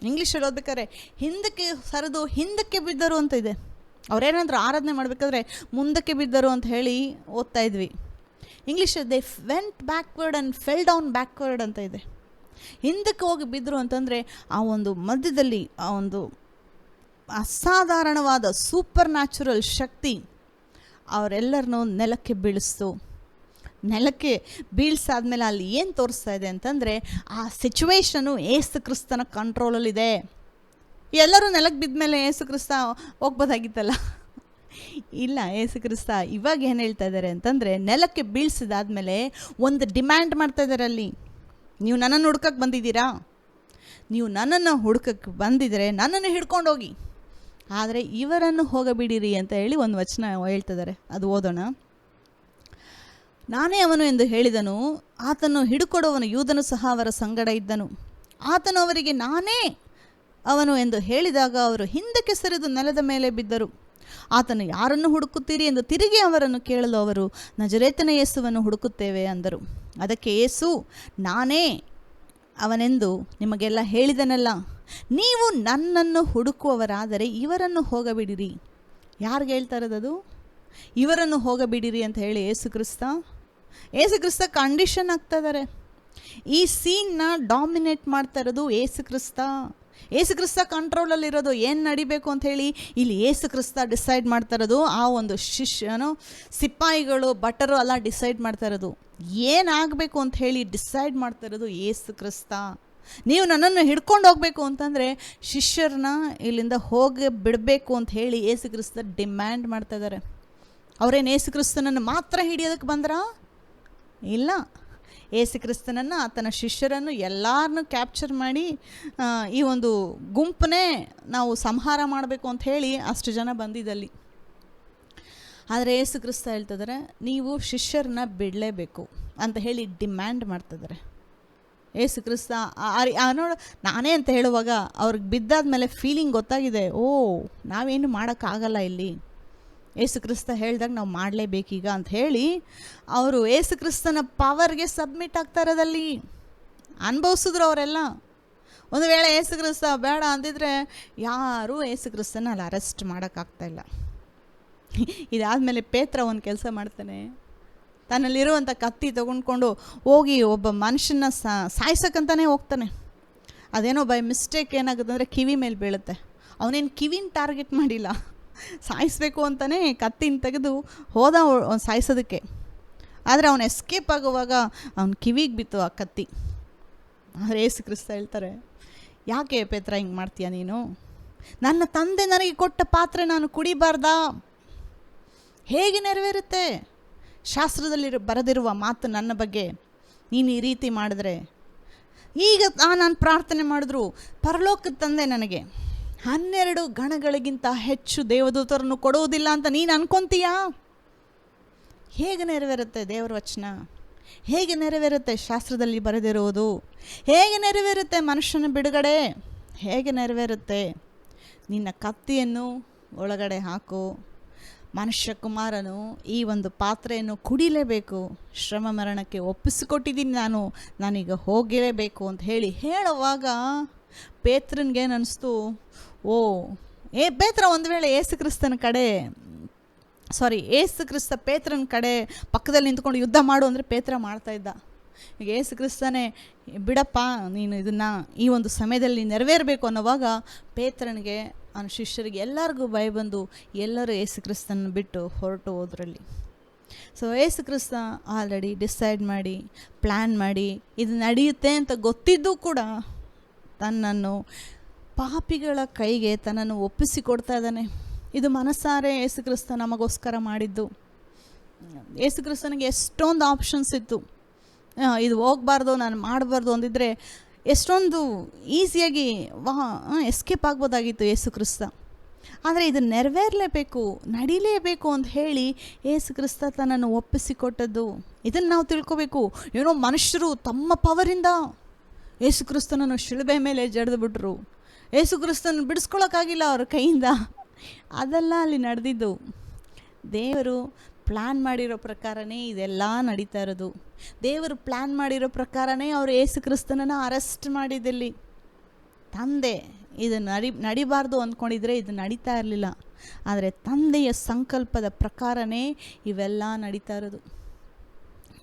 ಇಂಗ್ಲೀಷಲ್ಲಿ ಓದ್ಬೇಕಾದ್ರೆ ಹಿಂದಕ್ಕೆ ಸರಿದು ಹಿಂದಕ್ಕೆ ಬಿದ್ದರು ಅಂತ ಇದೆ. ಅವರೇನಾದರೂ ಆರಾಧನೆ ಮಾಡಬೇಕಾದ್ರೆ ಮುಂದಕ್ಕೆ ಬಿದ್ದರು ಅಂತ ಹೇಳಿ ಓದ್ತಾ ಇದ್ವಿ. English they went backward and fell down backward ಅಂತ ಇದೆ. ಹಿಂದಕ್ಕೆ ಹೋಗಿ ಬಿದ್ದರು ಅಂತಂದರೆ ಆ ಒಂದು ಮಧ್ಯದಲ್ಲಿ ಆ ಒಂದು ಅಸಾಧಾರಣವಾದ ಸೂಪರ್ ನ್ಯಾಚುರಲ್ ಶಕ್ತಿ ಅವರೆಲ್ಲರನ್ನೂ ನೆಲಕ್ಕೆ ಬೀಳಿಸ್ತು. ನೆಲಕ್ಕೆ ಬೀಳ್ಸಾದ್ಮೇಲೆ ಅಲ್ಲಿ ಏನು ತೋರಿಸ್ತಾ ಇದೆ ಅಂತಂದರೆ ಆ ಸಿಚುವೇಶನು ಯೇಸು ಕ್ರಿಸ್ತನ ಕಂಟ್ರೋಲಲ್ಲಿದೆ. ಎಲ್ಲರೂ ನೆಲಕ್ಕೆ ಬಿದ್ದ ಮೇಲೆ ಯೇಸು ಕ್ರಿಸ್ತ ಹೋಗ್ಬೋದಾಗಿತ್ತಲ್ಲ, ಇಲ್ಲ. ಯೇಸು ಕ್ರಿಸ್ತ ಇವಾಗ ಏನು ಹೇಳ್ತಾ ಇದ್ದಾರೆ ಅಂತಂದರೆ, ನೆಲಕ್ಕೆ ಬೀಳ್ಸಿದಾದ್ಮೇಲೆ ಒಂದು ಡಿಮ್ಯಾಂಡ್ ಮಾಡ್ತಾ ಇದ್ದಾರೆ ಅಲ್ಲಿ. ನೀವು ನನ್ನನ್ನು ಹುಡ್ಕಕ್ಕೆ ಬಂದಿದ್ದೀರಾ, ನೀವು ನನ್ನನ್ನು ಹುಡ್ಕಕ್ಕೆ ಬಂದಿದ್ರೆ ನನ್ನನ್ನು ಹಿಡ್ಕೊಂಡು ಹೋಗಿ, ಆದರೆ ಇವರನ್ನು ಹೋಗಬಿಡಿರಿ ಅಂತ ಹೇಳಿ ಒಂದು ವಚನ ಹೇಳ್ತಿದ್ದಾರೆ. ಅದು ಓದೋಣ. ನಾನೇ ಅವನು ಎಂದು ಹೇಳಿದನು. ಆತನು ಹಿಡುಕೊಡುವವನು ಯೂದನು ಸಹ ಅವರ ಸಂಗಡ ಇದ್ದನು. ಆತನು ಅವರಿಗೆ ನಾನೇ ಅವನು ಎಂದು ಹೇಳಿದಾಗ ಅವರು ಹಿಂದಕ್ಕೆ ಸರಿದು ನೆಲದ ಮೇಲೆ ಬಿದ್ದರು. ಆತನು ಯಾರನ್ನು ಹುಡುಕುತ್ತೀರಿ ಎಂದು ತಿರುಗಿ ಅವರನ್ನು ಕೇಳಲು ಅವರು ನಜರೇತನ ಯೇಸುವನ್ನು ಹುಡುಕುತ್ತೇವೆ ಅಂದರು. ಅದಕ್ಕೆ ಯೇಸು, ನಾನೇ ಅವನೆಂದು ನಿಮಗೆಲ್ಲ ಹೇಳಿದನಲ್ಲ. ನೀವು ನನ್ನನ್ನು ಹುಡುಕುವವರಾದರೆ ಇವರನ್ನು ಹೋಗಬಿಡಿರಿ. ಯಾರಿಗೆ ಹೇಳ್ತಾ ಇರೋದದು? ಇವರನ್ನು ಹೋಗಬಿಡಿರಿ ಅಂತ ಹೇಳಿ ಯೇಸು ಕ್ರಿಸ್ತ ಯೇಸು ಕ್ರಿಸ್ತ ಕಂಡೀಷನ್ ಆಗ್ತಾ ಇದ್ದಾರೆ. ಈ ಸೀನ್ನ ಡಾಮಿನೇಟ್ ಮಾಡ್ತಾ ಇರೋದು ಯೇಸು ಕ್ರಿಸ್ತ. ಯೇಸು ಕ್ರಿಸ್ತ ಕಂಟ್ರೋಲಲ್ಲಿರೋದು. ಏನು ನಡಿಬೇಕು ಅಂತ ಹೇಳಿ ಇಲ್ಲಿ ಯೇಸು ಕ್ರಿಸ್ತ ಡಿಸೈಡ್ ಮಾಡ್ತಾ ಇರೋದು. ಆ ಒಂದು ಸಿಪಾಯಿಗಳು ಭಟರು ಎಲ್ಲ ಡಿಸೈಡ್ ಮಾಡ್ತಾ ಇರೋದು. ಏನಾಗಬೇಕು ಅಂತ ಹೇಳಿ ಡಿಸೈಡ್ ಮಾಡ್ತಾ ಇರೋದು ಯೇಸು ಕ್ರಿಸ್ತ. ನೀವು ನನ್ನನ್ನು ಹಿಡ್ಕೊಂಡು ಹೋಗಬೇಕು ಅಂತಂದರೆ ಶಿಷ್ಯರನ್ನ ಇಲ್ಲಿಂದ ಹೋಗಿ ಬಿಡಬೇಕು ಅಂತ ಹೇಳಿ ಯೇಸು ಕ್ರಿಸ್ತ ಡಿಮ್ಯಾಂಡ್ ಮಾಡ್ತಾ ಇದ್ದಾರೆ. ಅವರೇನು ಯೇಸು ಕ್ರಿಸ್ತನನ್ನು ಮಾತ್ರ ಹಿಡಿಯೋದಕ್ಕೆ ಬಂದ್ರಾ? ಇಲ್ಲ, ಯೇಸು ಕ್ರಿಸ್ತನನ್ನು, ಆತನ ಶಿಷ್ಯರನ್ನು ಎಲ್ಲರನ್ನೂ ಕ್ಯಾಪ್ಚರ್ ಮಾಡಿ ಈ ಒಂದು ಗುಂಪನ್ನೇ ನಾವು ಸಂಹಾರ ಮಾಡಬೇಕು ಅಂತ ಹೇಳಿ ಅಷ್ಟು ಜನ ಬಂದಿದ್ದಲ್ಲಿ. ಆದರೆ ಯೇಸು ಕ್ರಿಸ್ತ ಹೇಳ್ತಿದ್ದಾರೆ, ನೀವು ಶಿಷ್ಯರನ್ನ ಬಿಡಲೇಬೇಕು ಅಂತ ಹೇಳಿ ಡಿಮ್ಯಾಂಡ್ ಮಾಡ್ತಿದ್ದಾರೆ. ಯೇಸು ಕ್ರಿಸ್ತ ನೋಡು, ನಾನೇ ಅಂತ ಹೇಳುವಾಗ ಅವ್ರಿಗೆ ಬಿದ್ದಾದ್ಮೇಲೆ ಫೀಲಿಂಗ್ ಗೊತ್ತಾಗಿದೆ, ಓ ನಾವೇನು ಮಾಡೋಕ್ಕಾಗಲ್ಲ ಇಲ್ಲಿ, ಯೇಸು ಕ್ರಿಸ್ತ ಹೇಳಿದಾಗ ನಾವು ಮಾಡಲೇಬೇಕೀಗ ಅಂತ ಹೇಳಿ ಅವರು ಯೇಸು ಕ್ರಿಸ್ತನ ಪವರ್ಗೆ ಸಬ್ಮಿಟ್ ಆಗ್ತಾ ಇರೋದಲ್ಲಿ ಅನುಭವಿಸಿದ್ರು ಅವರೆಲ್ಲ. ಒಂದು ವೇಳೆ ಯೇಸು ಕ್ರಿಸ್ತ ಬೇಡ ಅಂದಿದ್ರೆ ಯಾರೂ ಯೇಸು ಕ್ರಿಸ್ತನ ಅಲ್ಲಿ ಅರೆಸ್ಟ್ ಮಾಡೋಕ್ಕಾಗ್ತಾಯಿಲ್ಲ. ಇದಾದಮೇಲೆ ಪೇತ್ರ ಒಂದು ಕೆಲಸ ಮಾಡ್ತಾನೆ. ತನ್ನಲ್ಲಿರುವಂಥ ಕತ್ತಿ ತೊಗೊಂಡ್ಕೊಂಡು ಹೋಗಿ ಒಬ್ಬ ಮನುಷ್ಯನ ಸಾಯಿಸೋಕ್ಕಂತಾನೆ ಹೋಗ್ತಾನೆ. ಅದೇನೋ ಬೈ ಮಿಸ್ಟೇಕ್ ಏನಾಗುತ್ತೆ ಅಂದರೆ ಕಿವಿ ಮೇಲೆ ಬೀಳುತ್ತೆ. ಅವನೇನು ಕಿವಿನ ಟಾರ್ಗೆಟ್ ಮಾಡಿಲ್ಲ, ಸಾಯಿಸಬೇಕು ಅಂತಲೇ ಕತ್ತಿನ ತೆಗೆದು ಹೋದ ಸಾಯಿಸೋದಕ್ಕೆ. ಆದರೆ ಅವನು ಎಸ್ಕೇಪ್ ಆಗುವಾಗ ಅವನ ಕಿವಿಗೆ ಬಿತ್ತು ಆ ಕತ್ತಿ. ಆದರೆ ಯೇಸು ಕ್ರಿಸ್ತ ಹೇಳ್ತಾರೆ, ಯಾಕೆ ಪೇತ್ರ ಹಿಂಗೆ ಮಾಡ್ತೀಯ ನೀನು? ನನ್ನ ತಂದೆ ನನಗೆ ಕೊಟ್ಟ ಪಾತ್ರೆ ನಾನು ಕುಡಿಬಾರ್ದಾ? ಹೇಗೆ ನೆರವೇರುತ್ತೆ? ಶಾಸ್ತ್ರದಲ್ಲಿ ಬರೆದಿರುವ ಮಾತು ನನ್ನ ಬಗ್ಗೆ ನೀನು ಈ ರೀತಿ ಮಾಡಿದ್ರೆ, ಈಗ ನಾನು ಪ್ರಾರ್ಥನೆ ಮಾಡಿದ್ರು ಪರಲೋಕದ ತಂದೆ ನನಗೆ 12 ಗಣಗಳಿಗಿಂತ ಹೆಚ್ಚು ದೇವದೂತರನ್ನು ಕೊಡುವುದಿಲ್ಲ ಅಂತ ನೀನು ಅನ್ಕೊತೀಯಾ? ಹೇಗೆ ನೆರವೇರುತ್ತೆ ದೇವರ ವಚನ? ಹೇಗೆ ನೆರವೇರುತ್ತೆ ಶಾಸ್ತ್ರದಲ್ಲಿ ಬರೆದಿರುವುದು? ಹೇಗೆ ನೆರವೇರುತ್ತೆ ಮನುಷ್ಯನ ಬಿಡುಗಡೆ? ಹೇಗೆ ನೆರವೇರುತ್ತೆ? ನಿನ್ನ ಕತ್ತಿಯನ್ನು ಒಳಗಡೆ ಹಾಕು, ಮನುಷ್ಯ ಕುಮಾರನು ಈ ಒಂದು ಪಾತ್ರೆಯನ್ನು ಕುಡಿಲೇಬೇಕು, ಶ್ರಮ ಮರಣಕ್ಕೆ ಒಪ್ಪಿಸಿಕೊಟ್ಟಿದ್ದೀನಿ ನಾನೀಗ ಹೋಗಲೇಬೇಕು ಅಂತ ಹೇಳುವಾಗ ಪೇತ್ರನಿಗೇನು ಅನ್ನಿಸ್ತು, ಪೇತ್ರ ಒಂದು ವೇಳೆ ಯೇಸು ಕ್ರಿಸ್ತ ಪೇತ್ರನ ಕಡೆ ಪಕ್ಕದಲ್ಲಿ ನಿಂತ್ಕೊಂಡು ಯುದ್ಧ ಮಾಡು ಅಂದರೆ ಪೇತ್ರ ಮಾಡ್ತಾಯಿದ್ದ. ಈಗ ಯೇಸು ಕ್ರಿಸ್ತನೇ ಬಿಡಪ್ಪ ನೀನು ಇದನ್ನು ಈ ಒಂದು ಸಮಯದಲ್ಲಿ ನೆರವೇರಬೇಕು ಅನ್ನೋವಾಗ ಪೇತ್ರನಿಗೆ ಅವನ ಶಿಷ್ಯರಿಗೆ ಎಲ್ಲರಿಗೂ ಭಯ ಬಂದು ಎಲ್ಲರೂ ಯೇಸು ಕ್ರಿಸ್ತನ ಬಿಟ್ಟು ಹೊರಟು ಹೋದ್ರಲ್ಲಿ. So Yesu Krista already decide ಮಾಡಿ ಪ್ಲ್ಯಾನ್ ಮಾಡಿ ಇದು ನಡೆಯುತ್ತೆ ಅಂತ ಗೊತ್ತಿದ್ದು ಕೂಡ ತನ್ನನ್ನು ಪಾಪಿಗಳ ಕೈಗೆ ತನ್ನನ್ನು ಒಪ್ಪಿಸಿಕೊಡ್ತಾ ಇದ್ದಾನೆ. ಇದು ಮನಸ್ಸಾರೆ ಯೇಸು ಕ್ರಿಸ್ತ ನಮಗೋಸ್ಕರ ಮಾಡಿದ್ದು. ಯೇಸು ಕ್ರಿಸ್ತನಿಗೆ ಎಷ್ಟೊಂದು ಆಪ್ಷನ್ಸ್ ಇತ್ತು. ಇದು ಹೋಗಬಾರ್ದು, ನಾನು ಮಾಡಬಾರ್ದು ಅಂದಿದ್ರೆ ಎಷ್ಟೊಂದು ಈಸಿಯಾಗಿ ಎಸ್ಕೇಪ್ ಆಗ್ಬೋದಾಗಿತ್ತು ಯೇಸು ಕ್ರಿಸ್ತ. ಆದರೆ ಇದು ನೆರವೇರಲೇಬೇಕು, ನಡೀಲೇಬೇಕು ಅಂತ ಹೇಳಿ ಯೇಸು ಕ್ರಿಸ್ತ ತನ್ನನ್ನು ಒಪ್ಪಿಸಿಕೊಟ್ಟದ್ದು. ಇದನ್ನು ನಾವು ತಿಳ್ಕೊಬೇಕು. ಏನೋ ಮನುಷ್ಯರು ತಮ್ಮ ಪವರಿಂದ ಯೇಸು ಕ್ರಿಸ್ತನನ್ನು ಶಿಲುಬೆ ಮೇಲೆ ಜಡಿದು ಬಿಟ್ರು, ಯೇಸು ಕ್ರಿಸ್ತನ ಬಿಡಿಸ್ಕೊಳ್ಳೋಕ್ಕಾಗಿಲ್ಲ ಅವ್ರ ಕೈಯಿಂದ. ಅದೆಲ್ಲ ಅಲ್ಲಿ ನಡೆದಿದ್ದು. ದೇವರು ಪ್ಲ್ಯಾನ್ ಮಾಡಿರೋ ಪ್ರಕಾರನೇ ಇದೆಲ್ಲ ನಡೀತಾ ಇರೋದು. ದೇವರು ಪ್ಲ್ಯಾನ್ ಮಾಡಿರೋ ಪ್ರಕಾರನೇ ಅವರು ಯೇಸು ಕ್ರಿಸ್ತನನ್ನು ಅರೆಸ್ಟ್ ಮಾಡಿದಲ್ಲಿ. ತಂದೆ ಇದು ನಡಿಬಾರ್ದು ಅಂದ್ಕೊಂಡಿದ್ರೆ ಇದು ನಡೀತಾ ಇರಲಿಲ್ಲ. ಆದರೆ ತಂದೆಯ ಸಂಕಲ್ಪದ ಪ್ರಕಾರನೇ ಇವೆಲ್ಲ ನಡೀತಾ ಇರೋದು.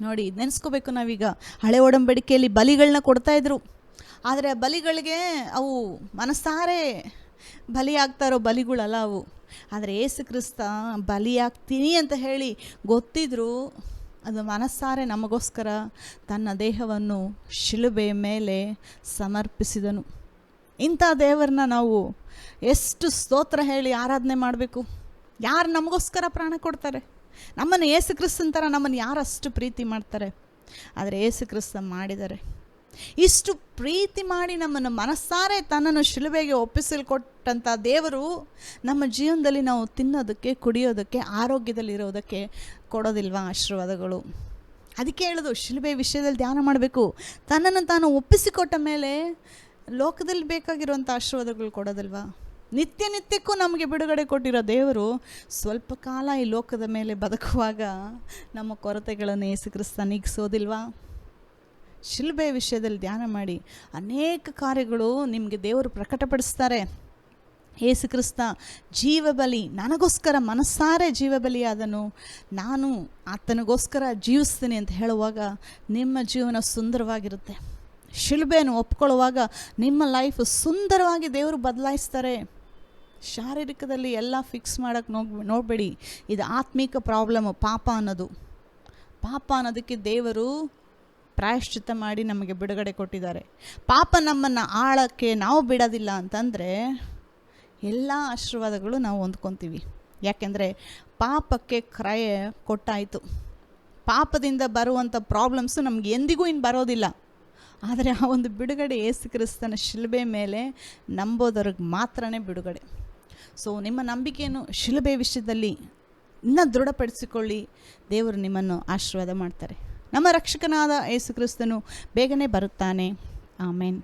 ನೋಡಿ, ನೆನೆಸ್ಕೋಬೇಕು ನಾವೀಗ. ಹಳೆ ಒಡಂಬಡಿಕೆಯಲ್ಲಿ ಬಲಿಗಳನ್ನ ಕೊಡ್ತಾಯಿದ್ರು. ಆದರೆ ಆ ಬಲಿಗಳಿಗೆ ಅವು ಮನಸ್ಸಾರೆ ಬಲಿಯಾಗ್ತಾ ಇರೋ ಬಲಿಗಳಲ್ಲ ಅವು. ಆದರೆ ಯೇಸು ಕ್ರಿಸ್ತ ಬಲಿಯಾಗ್ತೀನಿ ಅಂತ ಹೇಳಿ ಗೊತ್ತಿದ್ರು ಅದು ಮನಸ್ಸಾರೆ ನಮಗೋಸ್ಕರ ತನ್ನ ದೇಹವನ್ನು ಶಿಲುಬೆಯ ಮೇಲೆ ಸಮರ್ಪಿಸಿದನು. ಇಂಥ ದೇವರನ್ನ ನಾವು ಎಷ್ಟು ಸ್ತೋತ್ರ ಹೇಳಿ ಆರಾಧನೆ ಮಾಡಬೇಕು. ಯಾರು ನಮಗೋಸ್ಕರ ಪ್ರಾಣ ಕೊಡ್ತಾರೆ? ನಮ್ಮನ್ನು ಯೇಸು ಕ್ರಿಸ್ತನ ಥರ ನಮ್ಮನ್ನು ಯಾರಷ್ಟು ಪ್ರೀತಿ ಮಾಡ್ತಾರೆ? ಆದರೆ ಯೇಸು ಕ್ರಿಸ್ತ ಮಾಡಿದ್ದಾರೆ. ಇಷ್ಟು ಪ್ರೀತಿ ಮಾಡಿ ನಮ್ಮನ್ನು ಮನಸ್ಸಾರೆ ತನ್ನನ್ನು ಶಿಲುಬೆಗೆ ಒಪ್ಪಿಸಲ್ಕೊಟ್ಟಂಥ ದೇವರು ನಮ್ಮ ಜೀವನದಲ್ಲಿ ನಾವು ತಿನ್ನೋದಕ್ಕೆ, ಕುಡಿಯೋದಕ್ಕೆ, ಆರೋಗ್ಯದಲ್ಲಿರೋದಕ್ಕೆ ಕೊಡೋದಿಲ್ವಾ ಆಶೀರ್ವಾದಗಳು? ಅದಕ್ಕೆ ಹೇಳೋದು ಶಿಲುಬೆ ವಿಷಯದಲ್ಲಿ ಧ್ಯಾನ ಮಾಡಬೇಕು. ತನ್ನನ್ನು ತಾನು ಒಪ್ಪಿಸಿಕೊಟ್ಟ ಮೇಲೆ ಲೋಕದಲ್ಲಿ ಬೇಕಾಗಿರುವಂಥ ಆಶೀರ್ವಾದಗಳು ಕೊಡೋದಿಲ್ವಾ? ನಿತ್ಯ ನಿತ್ಯಕ್ಕೂ ನಮಗೆ ಬಿಡುಗಡೆ ಕೊಟ್ಟಿರೋ ದೇವರು ಸ್ವಲ್ಪ ಕಾಲ ಈ ಲೋಕದ ಮೇಲೆ ಬದುಕುವಾಗ ನಮ್ಮ ಕೊರತೆಗಳನ್ನು ಯೇಸು ಕ್ರಿಸ್ತ ನೀಗಿಸೋದಿಲ್ವಾ? ಶಿಲುಬೆ ವಿಷಯದಲ್ಲಿ ಧ್ಯಾನ ಮಾಡಿ ಅನೇಕ ಕಾರ್ಯಗಳು ನಿಮಗೆ ದೇವರು ಪ್ರಕಟಪಡಿಸ್ತಾರೆ. ಯೇಸು ಕ್ರಿಸ್ತ ಜೀವಬಲಿ, ನನಗೋಸ್ಕರ ಮನಸ್ಸಾರೆ ಜೀವಬಲಿಯಾದನು, ನಾನು ಆತನಿಗೋಸ್ಕರ ಜೀವಿಸ್ತೀನಿ ಅಂತ ಹೇಳುವಾಗ ನಿಮ್ಮ ಜೀವನ ಸುಂದರವಾಗಿರುತ್ತೆ. ಶಿಲುಬೆಯನ್ನು ಒಪ್ಕೊಳ್ಳುವಾಗ ನಿಮ್ಮ ಲೈಫ್ ಸುಂದರವಾಗಿ ದೇವರು ಬದಲಾಯಿಸ್ತಾರೆ. ಶಾರೀರಿಕದಲ್ಲಿ ಎಲ್ಲ ಫಿಕ್ಸ್ ಮಾಡೋಕ್ಕೆ ನೋಡಬೇಡಿ. ಇದು ಆತ್ಮಿಕ ಪ್ರಾಬ್ಲಮ್. ಪಾಪ ಅನ್ನೋದಕ್ಕೆ ದೇವರು ಪ್ರಾಯಶ್ಚಿತ್ತ ಮಾಡಿ ನಮಗೆ ಬಿಡುಗಡೆ ಕೊಟ್ಟಿದ್ದಾರೆ. ಪಾಪ ನಮ್ಮನ್ನು ಆಳಕ್ಕೆ ನಾವು ಬಿಡೋದಿಲ್ಲ ಅಂತಂದರೆ ಎಲ್ಲ ಆಶೀರ್ವಾದಗಳು ನಾವು ಹೊಂದ್ಕೊತೀವಿ. ಯಾಕೆಂದರೆ ಪಾಪಕ್ಕೆ ಕ್ರಯ ಕೊಟ್ಟಾಯಿತು. ಪಾಪದಿಂದ ಬರುವಂಥ ಪ್ರಾಬ್ಲಮ್ಸು ನಮ್ಗೆ ಎಂದಿಗೂ ಇನ್ನು ಬರೋದಿಲ್ಲ. ಆದರೆ ಆ ಒಂದು ಬಿಡುಗಡೆ ಯೇಸು ಕ್ರಿಸ್ತನ ಶಿಲುಬೆ ಮೇಲೆ ನಂಬೋದವ್ರಿಗೆ ಮಾತ್ರನೇ ಬಿಡುಗಡೆ. ಸೊ ನಿಮ್ಮ ನಂಬಿಕೆಯನ್ನು ಶಿಲುಬೆ ವಿಷಯದಲ್ಲಿ ಇನ್ನೂ ದೃಢಪಡಿಸಿಕೊಳ್ಳಿ. ದೇವರು ನಿಮ್ಮನ್ನು ಆಶೀರ್ವಾದ ಮಾಡ್ತಾರೆ. ನಮ್ಮ ರಕ್ಷಕನಾದ ಯೇಸು ಕ್ರಿಸ್ತನು ಬೇಗನೆ ಬರುತ್ತಾನೆ. ಆಮೇನ್.